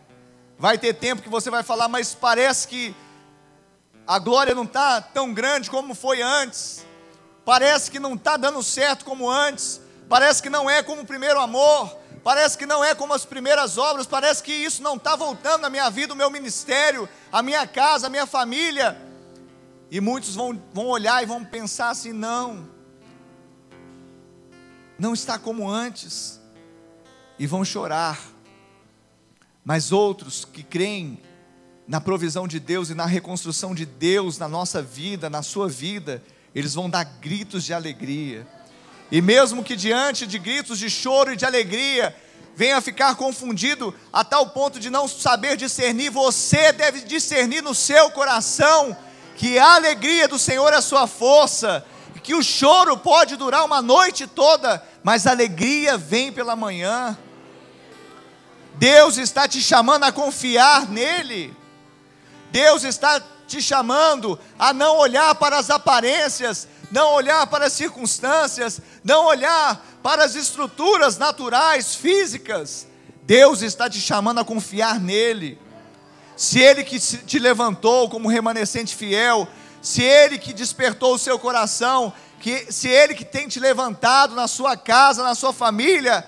Vai ter tempo que você vai falar, mas parece que a glória não está tão grande como foi antes. Parece que não está dando certo como antes. Parece que não é como o primeiro amor. Parece que não é como as primeiras obras. Parece que isso não está voltando na minha vida, o meu ministério, a minha casa, a minha família. E muitos vão olhar e vão pensar assim, não está como antes. E vão chorar. Mas outros que creem na provisão de Deus e na reconstrução de Deus na nossa vida, na sua vida, eles vão dar gritos de alegria. E mesmo que diante de gritos de choro e de alegria, venha ficar confundido a tal ponto de não saber discernir, você deve discernir no seu coração que a alegria do Senhor é a sua força, que o choro pode durar uma noite toda, mas a alegria vem pela manhã. Deus está te chamando a confiar nele. Deus está te chamando a não olhar para as aparências, não olhar para as circunstâncias, não olhar para as estruturas naturais, físicas. Deus está te chamando a confiar nele. Se Ele que te levantou como remanescente fiel, se Ele que despertou o seu coração, se Ele que tem te levantado na sua casa, na sua família,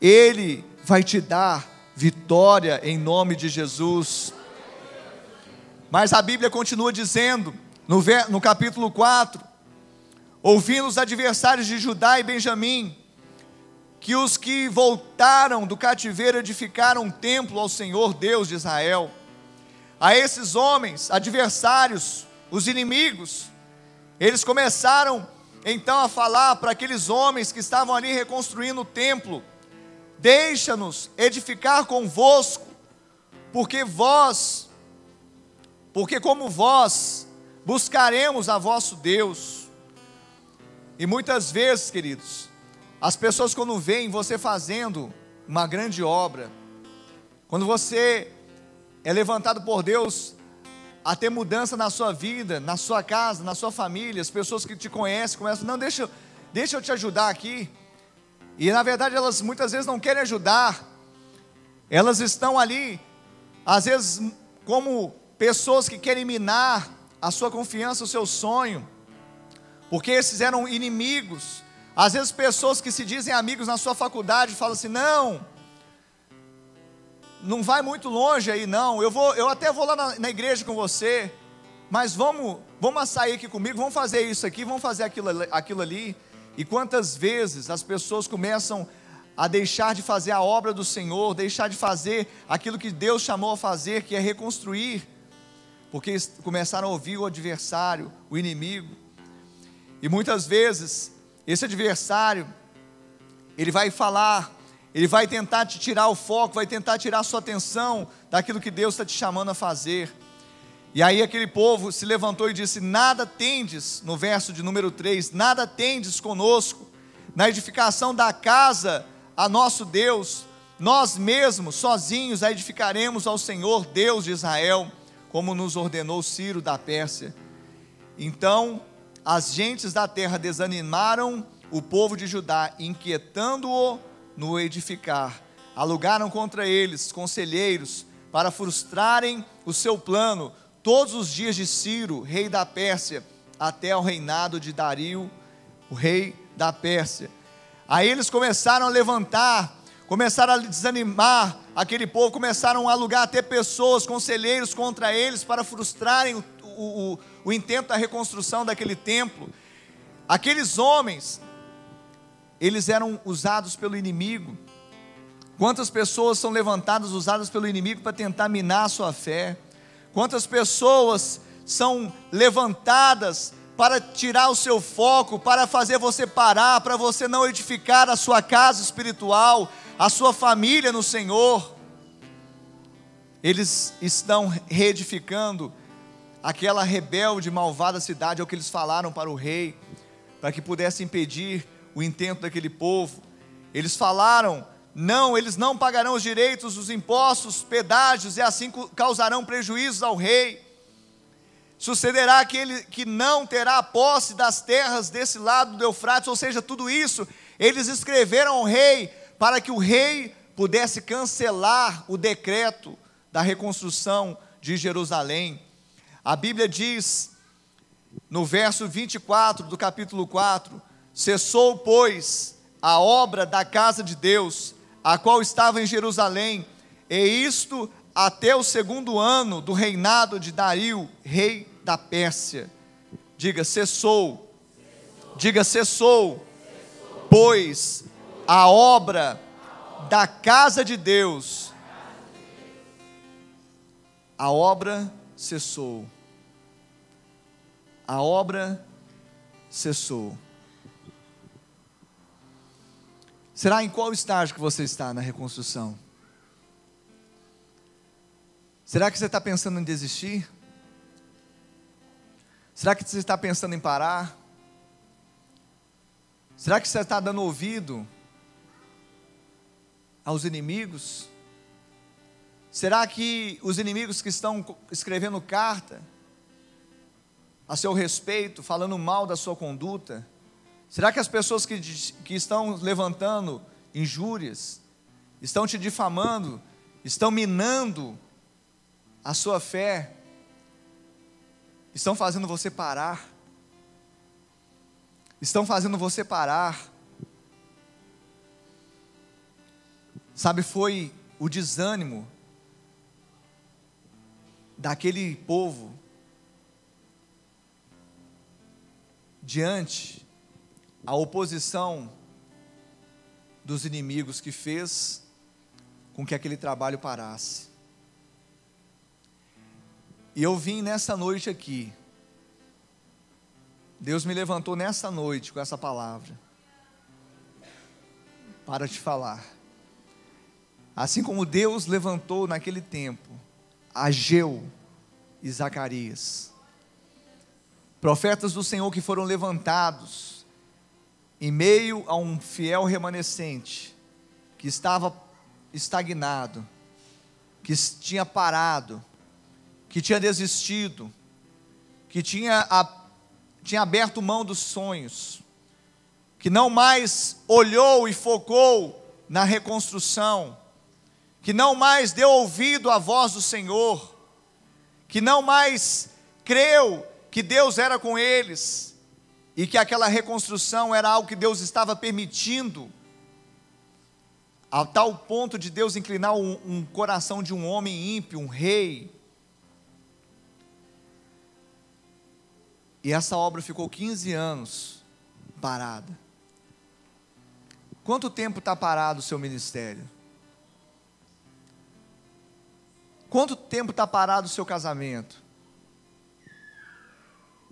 Ele vai te dar vitória em nome de Jesus. Mas a Bíblia continua dizendo, no capítulo 4, ouvindo os adversários de Judá e Benjamim, que os que voltaram do cativeiro edificaram um templo ao Senhor Deus de Israel. A esses homens, adversários, os inimigos, eles começaram então a falar para aqueles homens que estavam ali reconstruindo o templo: deixa-nos edificar convosco, porque como vós buscaremos a vosso Deus. E muitas vezes, queridos, as pessoas quando veem você fazendo uma grande obra, quando você é levantado por Deus a ter mudança na sua vida, na sua casa, na sua família, as pessoas que te conhecem começam, não, deixa eu te ajudar aqui. E na verdade elas muitas vezes não querem ajudar, elas estão ali, às vezes como pessoas que querem minar a sua confiança, o seu sonho, porque esses eram inimigos. Às vezes pessoas que se dizem amigos na sua faculdade falam assim, não vai muito longe aí não, eu até vou lá na igreja com você, mas vamos sair aqui comigo, vamos fazer isso aqui, vamos fazer aquilo ali. E quantas vezes as pessoas começam a deixar de fazer a obra do Senhor, deixar de fazer aquilo que Deus chamou a fazer, que é reconstruir, porque começaram a ouvir o adversário, o inimigo. E muitas vezes, esse adversário, ele vai falar, ele vai tentar te tirar o foco, vai tentar tirar a sua atenção daquilo que Deus está te chamando a fazer. E aí aquele povo se levantou e disse: nada tendes, no verso de número 3, nada tendes conosco, na edificação da casa a nosso Deus, nós mesmos, sozinhos, a edificaremos ao Senhor, Deus de Israel, como nos ordenou Ciro da Pérsia. Então as gentes da terra desanimaram o povo de Judá, inquietando-o no edificar. Alugaram contra eles conselheiros, para frustrarem o seu plano, todos os dias de Ciro, rei da Pérsia, até ao reinado de Dario, o rei da Pérsia. Aí eles começaram a levantar, começaram a desanimar aquele povo, começaram a alugar até pessoas, conselheiros contra eles, para frustrarem o intento da reconstrução daquele templo. Aqueles homens, eles eram usados pelo inimigo. Quantas pessoas são levantadas, usadas pelo inimigo para tentar minar a sua fé? Quantas pessoas são levantadas para tirar o seu foco, para fazer você parar, para você não edificar a sua casa espiritual, a sua família no Senhor? Eles estão reedificando aquela rebelde, malvada cidade, é o que eles falaram para o rei, para que pudesse impedir o intento daquele povo. Eles falaram: não, eles não pagarão os direitos, os impostos, pedágios, e assim causarão prejuízos ao rei. Sucederá que não terá posse das terras desse lado do Eufrates. Ou seja, tudo isso eles escreveram ao rei, para que o rei pudesse cancelar o decreto da reconstrução de Jerusalém. A Bíblia diz, no verso 24 do capítulo 4, cessou, pois, a obra da casa de Deus, a qual estava em Jerusalém, e isto até o 2º ano do reinado de Dario, rei da Pérsia. Diga, cessou. Diga, cessou. Pois a obra da casa de Deus, a obra cessou. A obra cessou. Será em qual estágio que você está na reconstrução? Será que você está pensando em desistir? Será que você está pensando em parar? Será que você está dando ouvido aos inimigos? Será que os inimigos que estão escrevendo carta a seu respeito, falando mal da sua conduta? Será que as pessoas que estão levantando injúrias, estão te difamando, estão minando a sua fé, estão fazendo você parar? Estão fazendo você parar? Sabe, foi o desânimo daquele povo diante a oposição dos inimigos que fez com que aquele trabalho parasse. E eu vim nessa noite aqui, Deus me levantou nessa noite com essa palavra, para te falar. Assim como Deus levantou naquele tempo Ageu e Zacarias, profetas do Senhor que foram levantados em meio a um fiel remanescente, que estava estagnado, que tinha parado, que tinha desistido, que tinha aberto mão dos sonhos, que não mais olhou e focou na reconstrução, que não mais deu ouvido à voz do Senhor, que não mais creu que Deus era com eles, e que aquela reconstrução era algo que Deus estava permitindo, a tal ponto de Deus inclinar um coração de um homem ímpio, um rei. E essa obra ficou 15 anos parada. Quanto tempo está parado o seu ministério? Quanto tempo está parado o seu casamento?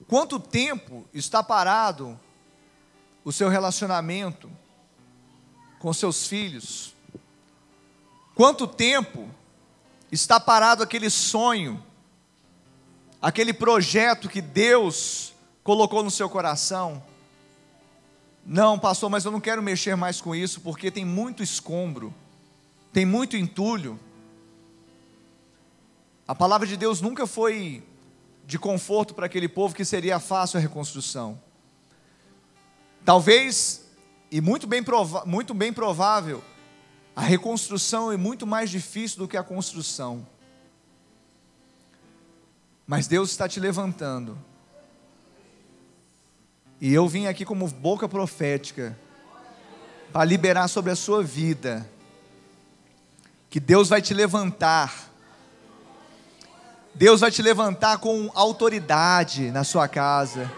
Quanto tempo está parado o seu relacionamento com seus filhos? Quanto tempo está parado aquele sonho, aquele projeto que Deus colocou no seu coração? Não, pastor, mas eu não quero mexer mais com isso, porque tem muito escombro, tem muito entulho. A palavra de Deus nunca foi de conforto para aquele povo que seria fácil a reconstrução. Talvez, e muito bem provável, a reconstrução é muito mais difícil do que a construção. Mas Deus está te levantando. E eu vim aqui como boca profética para liberar sobre a sua vida que Deus vai te levantar. Deus vai te levantar com autoridade na sua casa.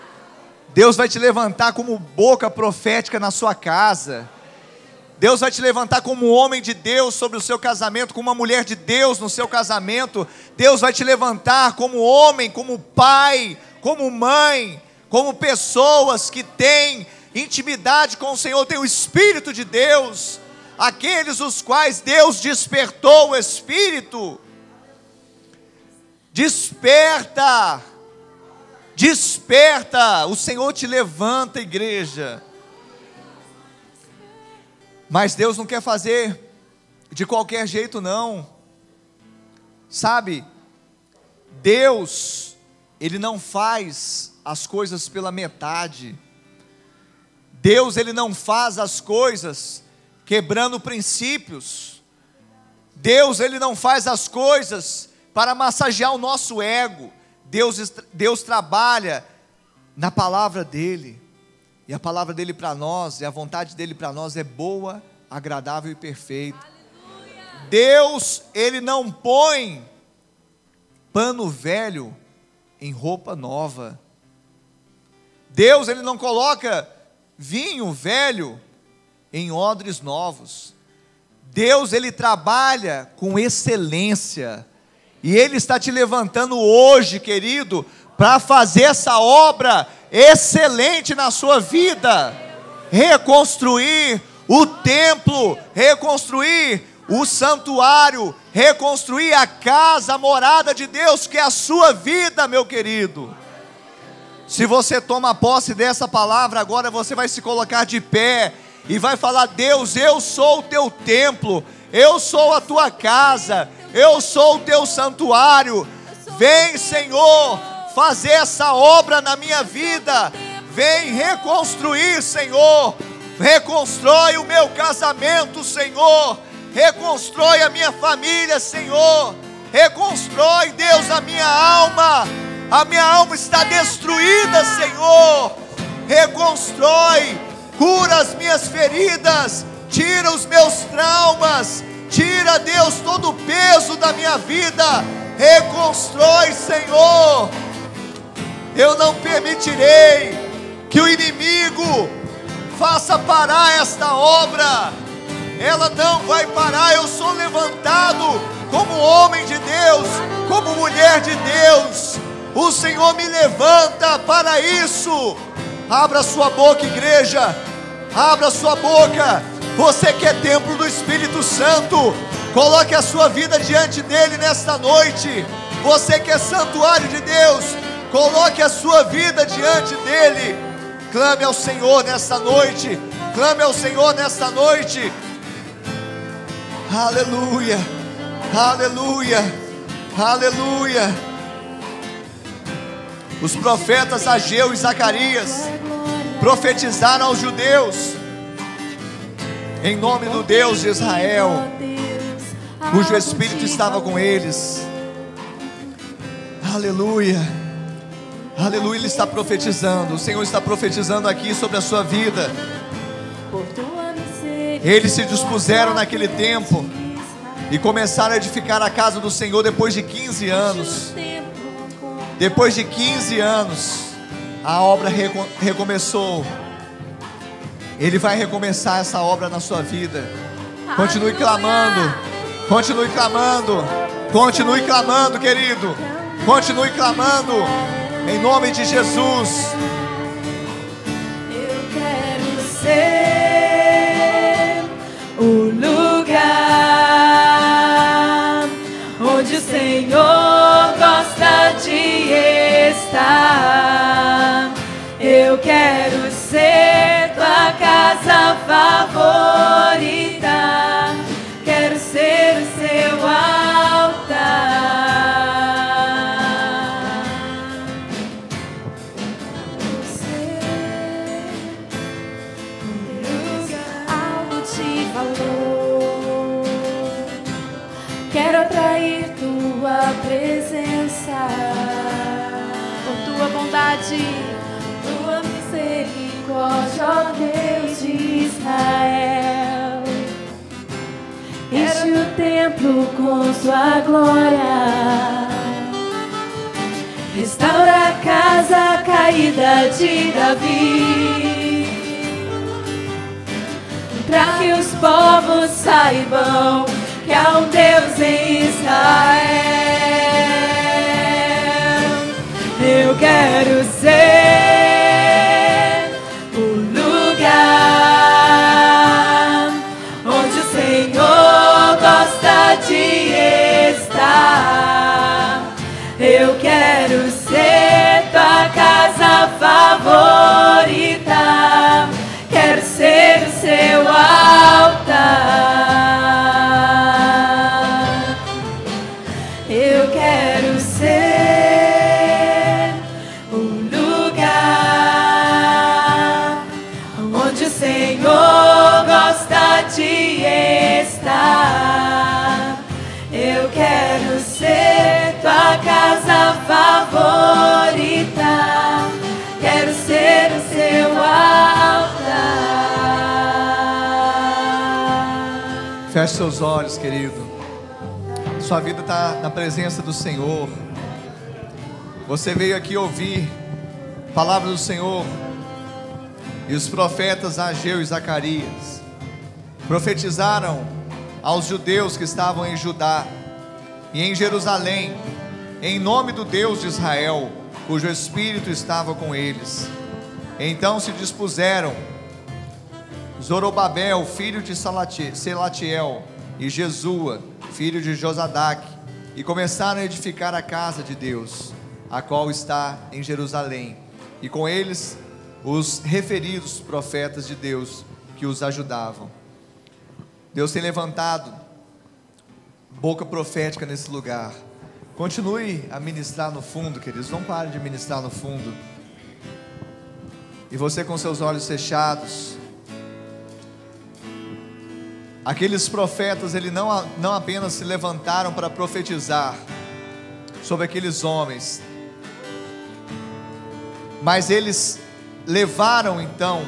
Deus vai te levantar como boca profética na sua casa. Deus vai te levantar como homem de Deus sobre o seu casamento, como uma mulher de Deus no seu casamento. Deus vai te levantar como homem, como pai, como mãe, como pessoas que têm intimidade com o Senhor, tem o Espírito de Deus, aqueles os quais Deus despertou o Espírito. Desperta, desperta, o Senhor te levanta, igreja. Mas Deus não quer fazer de qualquer jeito não, sabe? Deus, Ele não faz as coisas pela metade. Deus, Ele não faz as coisas quebrando princípios. Deus, Ele não faz as coisas para massagear o nosso ego. Deus trabalha na palavra dEle, e a palavra dEle para nós, e a vontade dEle para nós é boa, agradável e perfeita. Aleluia. Deus, Ele não põe pano velho em roupa nova. Deus, Ele não coloca vinho velho em odres novos. Deus, Ele trabalha com excelência. E Ele está te levantando hoje, querido, para fazer essa obra excelente na sua vida. Reconstruir o templo, reconstruir o santuário, reconstruir a casa, a morada de Deus, que é a sua vida, meu querido. Se você toma posse dessa palavra, agora você vai se colocar de pé e vai falar: Deus, eu sou o teu templo, eu sou a tua casa, eu sou o teu santuário. Vem, Senhor, fazer essa obra na minha vida. Vem reconstruir, Senhor. Reconstrói o meu casamento, Senhor. Reconstrói a minha família, Senhor. Reconstrói, Deus, a minha alma. A minha alma está destruída, Senhor. Reconstrói, cura as minhas feridas, tira os meus traumas, tira, Deus, todo o peso da minha vida. Reconstrói, Senhor. Eu não permitirei que o inimigo faça parar esta obra. Ela não vai parar. Eu sou levantado como homem de Deus, como mulher de Deus. O Senhor me levanta para isso. Abra sua boca, igreja. Abra sua boca. Você que é templo do Espírito Santo, coloque a sua vida diante dele nesta noite. Você que é santuário de Deus, coloque a sua vida diante dele. Clame ao Senhor nesta noite. Clame ao Senhor nesta noite. Aleluia, aleluia, aleluia. Os profetas Ageu e Zacarias profetizaram aos judeus em nome do Deus de Israel, cujo Espírito estava com eles. Aleluia, aleluia. Ele está profetizando. O Senhor está profetizando aqui sobre a sua vida. Eles se dispuseram naquele tempo e começaram a edificar a casa do Senhor depois de 15 anos. Depois de 15 anos, a obra recomeçou. Ele vai recomeçar essa obra na sua vida. Continue clamando. Continue clamando. Continue clamando, querido. Continue clamando. Em nome de Jesus.
Eu quero ser o lugar onde o Senhor gosta de estar. Eu quero ser tua casa favorita. Quero ser o seu altar. Deus, algo te falou. Quero atrair tua presença, por tua bondade, tua misericórdia, ó Deus de Israel. Enche o templo com sua glória. Restaura a casa caída de Davi, para que os povos saibam que há um Deus em Israel. Eu quero ser o lugar onde o Senhor gosta de estar. Eu quero ser tua casa favorita. Quero ser o seu altar. Eu quero ser o lugar onde o Senhor gosta de estar. Eu quero ser tua casa favorita. Quero ser o seu altar.
Feche seus olhos, querido. Sua vida está na presença do Senhor. Você veio aqui ouvir a palavra do Senhor. E os profetas Ageu e Zacarias profetizaram aos judeus que estavam em Judá e em Jerusalém, em nome do Deus de Israel, cujo Espírito estava com eles. Então se dispuseram Zorobabel, filho de Selatiel, e Jesua, filho de Josadaque, e começaram a edificar a casa de Deus, a qual está em Jerusalém, e com eles os referidos profetas de Deus que os ajudavam. Deus tem levantado boca profética nesse lugar. Continue a ministrar no fundo, queridos. Não pare de ministrar no fundo. E você com seus olhos fechados. Aqueles profetas, eles não apenas se levantaram para profetizar sobre aqueles homens, mas eles levaram então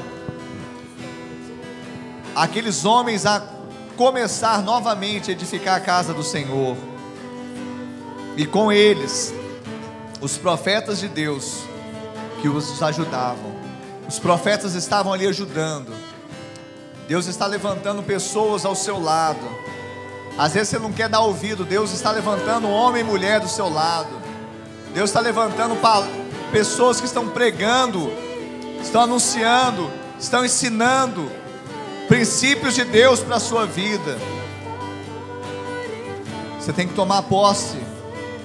aqueles homens a começar novamente a edificar a casa do Senhor. E com eles, os profetas de Deus que os ajudavam. Os profetas estavam ali ajudando. Deus está levantando pessoas ao seu lado. Às vezes você não quer dar ouvido. Deus está levantando homem e mulher do seu lado. Deus está levantando pessoas que estão pregando, estão anunciando, estão ensinando princípios de Deus para a sua vida. Você tem que tomar posse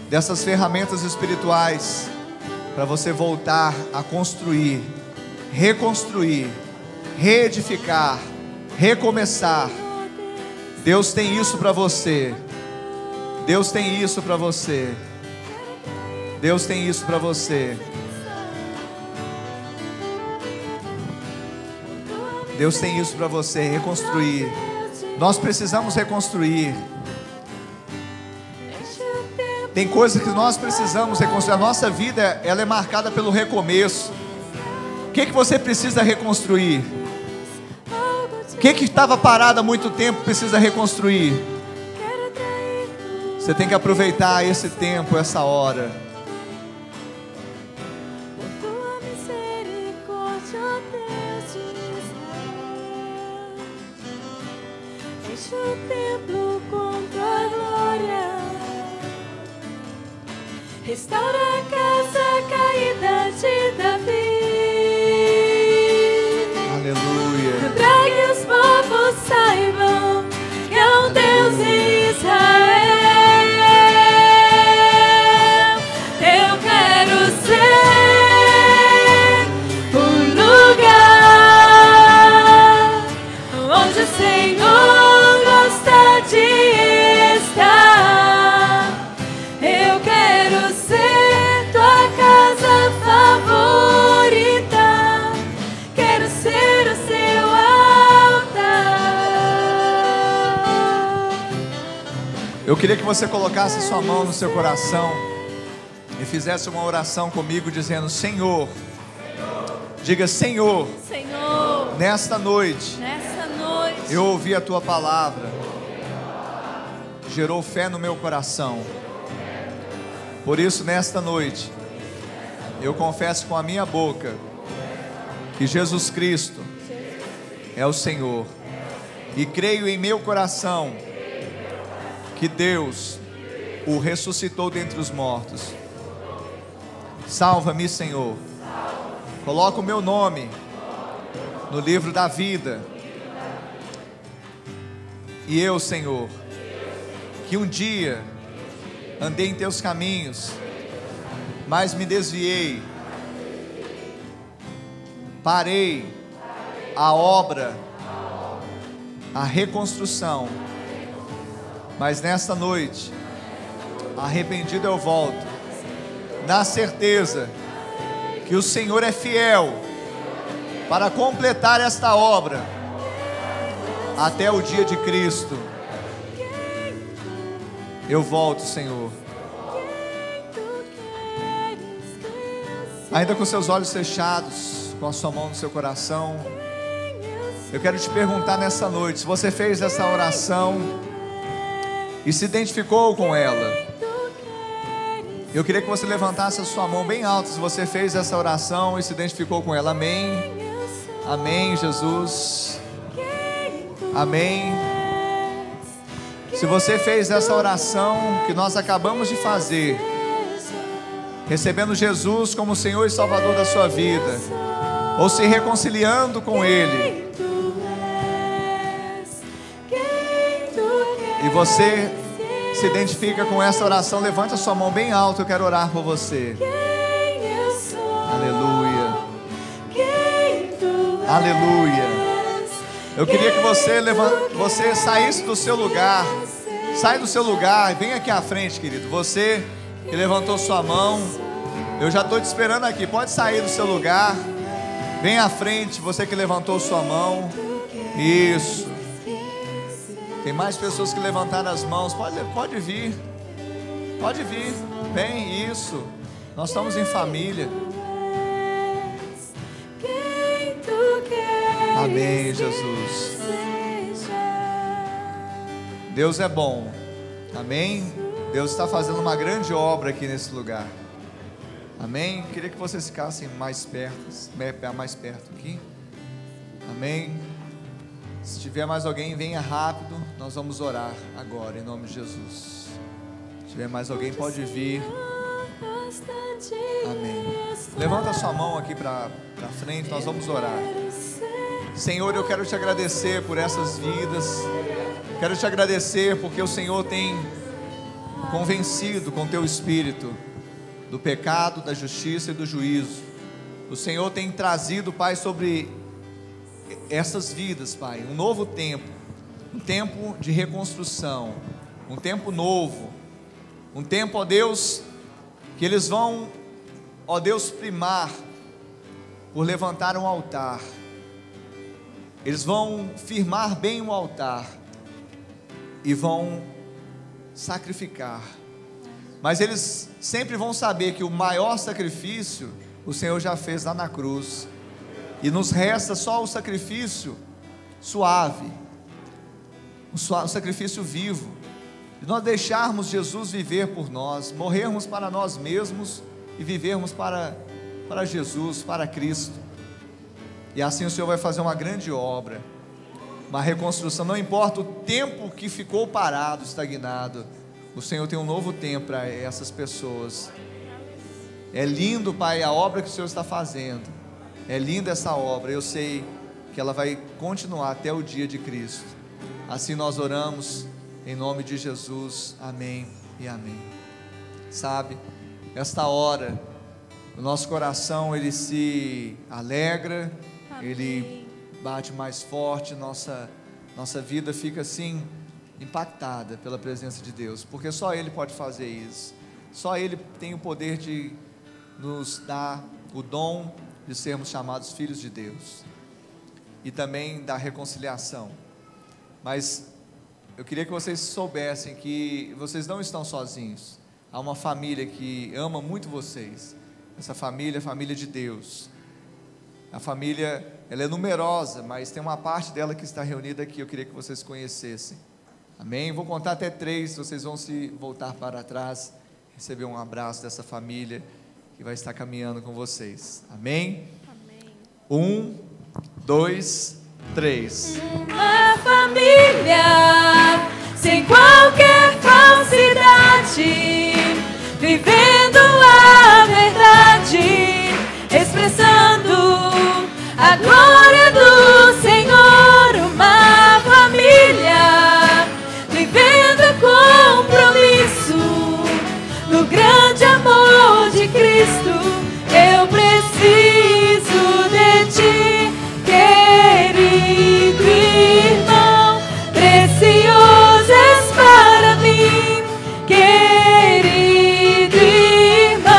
dessas ferramentas espirituais para você voltar a construir, reconstruir, reedificar, recomeçar. Deus tem isso para você. Deus tem isso para você. Deus tem isso para você. Deus tem isso para você, reconstruir. Nós precisamos reconstruir. Tem coisas que nós precisamos reconstruir. A nossa vida, ela é marcada pelo recomeço. O que você precisa reconstruir? O que estava parado há muito tempo precisa reconstruir? Você tem que aproveitar esse tempo, essa hora.
Enche o templo com tua glória. Restaura a casa caída de Davi.
Aleluia.
Para que os povos saibam que há um Deus em Israel. Eu quero ser o lugar onde o Senhor gosta de estar. Eu quero ser tua casa favorita. Quero ser o seu altar.
Eu queria que você colocasse sua mão no seu coração e fizesse uma oração comigo dizendo: Senhor, diga: Senhor,
Senhor,
nesta noite
nessa noite
eu ouvi a tua palavra, gerou fé no meu coração. Por isso, nesta noite, eu confesso com a minha boca que Jesus Cristo é o Senhor, e creio em meu coração que Deus o ressuscitou dentre os mortos. Salva-me, Senhor. Coloca o meu nome no livro da vida. E eu, Senhor, que um dia andei em teus caminhos, mas me desviei, parei a obra, a reconstrução, mas nesta noite, arrependido eu volto, na certeza que o Senhor é fiel para completar esta obra até o dia de Cristo. Eu volto, Senhor. Ainda com seus olhos fechados, com a sua mão no seu coração, eu quero te perguntar nessa noite, se você fez essa oração e se identificou com ela, eu queria que você levantasse a sua mão bem alta, se você fez essa oração e se identificou com ela. Amém. Amém, Jesus. Amém. Se você fez essa oração que nós acabamos de fazer, recebendo Jesus como Senhor e Salvador da sua vida, ou se reconciliando com Ele, e você se identifica com essa oração, levante a sua mão bem alta, eu quero orar por você. Aleluia. Aleluia. Eu queria que você saísse do seu lugar. Sai do seu lugar e vem aqui à frente, querido. Você que levantou sua mão, eu já estou te esperando aqui. Pode sair do seu lugar. Vem à frente, você que levantou sua mão. Isso. Tem mais pessoas que levantaram as mãos. Pode vir. Pode vir. Vem, isso. Nós estamos em família. Amém, Jesus. Deus é bom. Amém. Deus está fazendo uma grande obra aqui nesse lugar. Amém. Queria que vocês ficassem mais perto aqui. Amém. Se tiver mais alguém, venha rápido. Nós vamos orar agora em nome de Jesus. Se tiver mais alguém, pode vir. Amém. Levanta a sua mão aqui para frente. Nós vamos orar. Senhor, eu quero te agradecer por essas vidas. Quero te agradecer porque o Senhor tem convencido com teu Espírito do pecado, da justiça e do juízo. O Senhor tem trazido, Pai, sobre essas vidas, Pai, um novo tempo, um tempo de reconstrução, um tempo novo, um tempo, ó Deus, que eles vão, ó Deus, primar por levantar um altar. Eles vão firmar bem o altar e vão sacrificar. Mas eles sempre vão saber que o maior sacrifício o Senhor já fez lá na cruz. E nos resta só o sacrifício suave, o sacrifício vivo. De nós deixarmos Jesus viver por nós, morrermos para nós mesmos e vivermos para Jesus, para Cristo. E assim o Senhor vai fazer uma grande obra. uma reconstrução. Não importa o tempo que ficou parado, estagnado, o Senhor tem um novo tempo para essas pessoas. É lindo, Pai, a obra que o Senhor está fazendo. É linda essa obra. Eu sei que ela vai continuar até o dia de Cristo. Assim nós oramos em nome de Jesus. Amém e amém. Sabe, esta hora o nosso coração ele se alegra, amém. Ele bate mais forte, nossa vida fica assim impactada pela presença de Deus, porque só Ele pode fazer isso. Só Ele tem o poder de nos dar o dom de sermos chamados filhos de Deus e também da reconciliação. Mas eu queria que vocês soubessem que vocês não estão sozinhos. Há uma família que ama muito vocês. Essa família é a família de Deus. A família, ela é numerosa, mas tem uma parte dela que está reunida aqui. Eu queria que vocês conhecessem. Amém? Vou contar até 3, vocês vão se voltar para trás, receber um abraço dessa família que vai estar caminhando com vocês. Amém?
Amém.
1, 2, 3.
Uma família sem qualquer falsidade, vivendo a verdade, expressando a glória do Senhor. Uma família vivendo compromisso no grande amor de Cristo. Eu preciso de ti, querido irmão, precioso és para mim, querido irmão.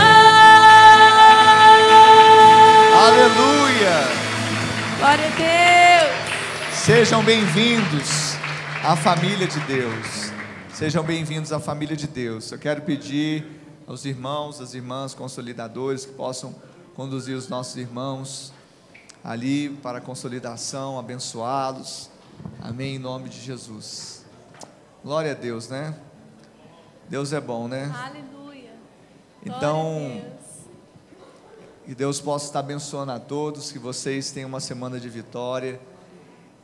Aleluia!
Glória a Deus.
Sejam bem-vindos à família de Deus. Sejam bem-vindos à família de Deus. Eu quero pedir aos irmãos, às irmãs consolidadores que possam conduzir os nossos irmãos ali para a consolidação, abençoá-los. Amém, em nome de Jesus. Glória a Deus, né? Deus é bom, né?
Aleluia.
Então, que Deus possa estar abençoando a todos, que vocês tenham uma semana de vitória.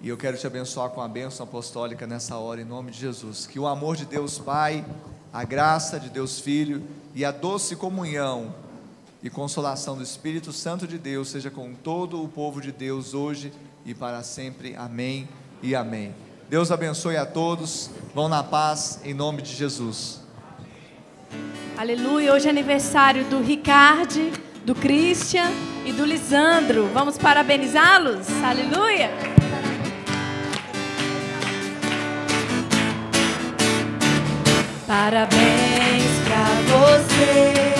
E eu quero te abençoar com a bênção apostólica nessa hora, em nome de Jesus. Que o amor de Deus Pai, a graça de Deus Filho e a doce comunhão e consolação do Espírito Santo de Deus seja com todo o povo de Deus hoje e para sempre. Amém e amém. Deus abençoe a todos. Vão na paz, em nome de Jesus.
Aleluia. Hoje é aniversário do Ricardo, do Christian e do Lisandro. Vamos parabenizá-los? Aleluia. Parabéns pra você.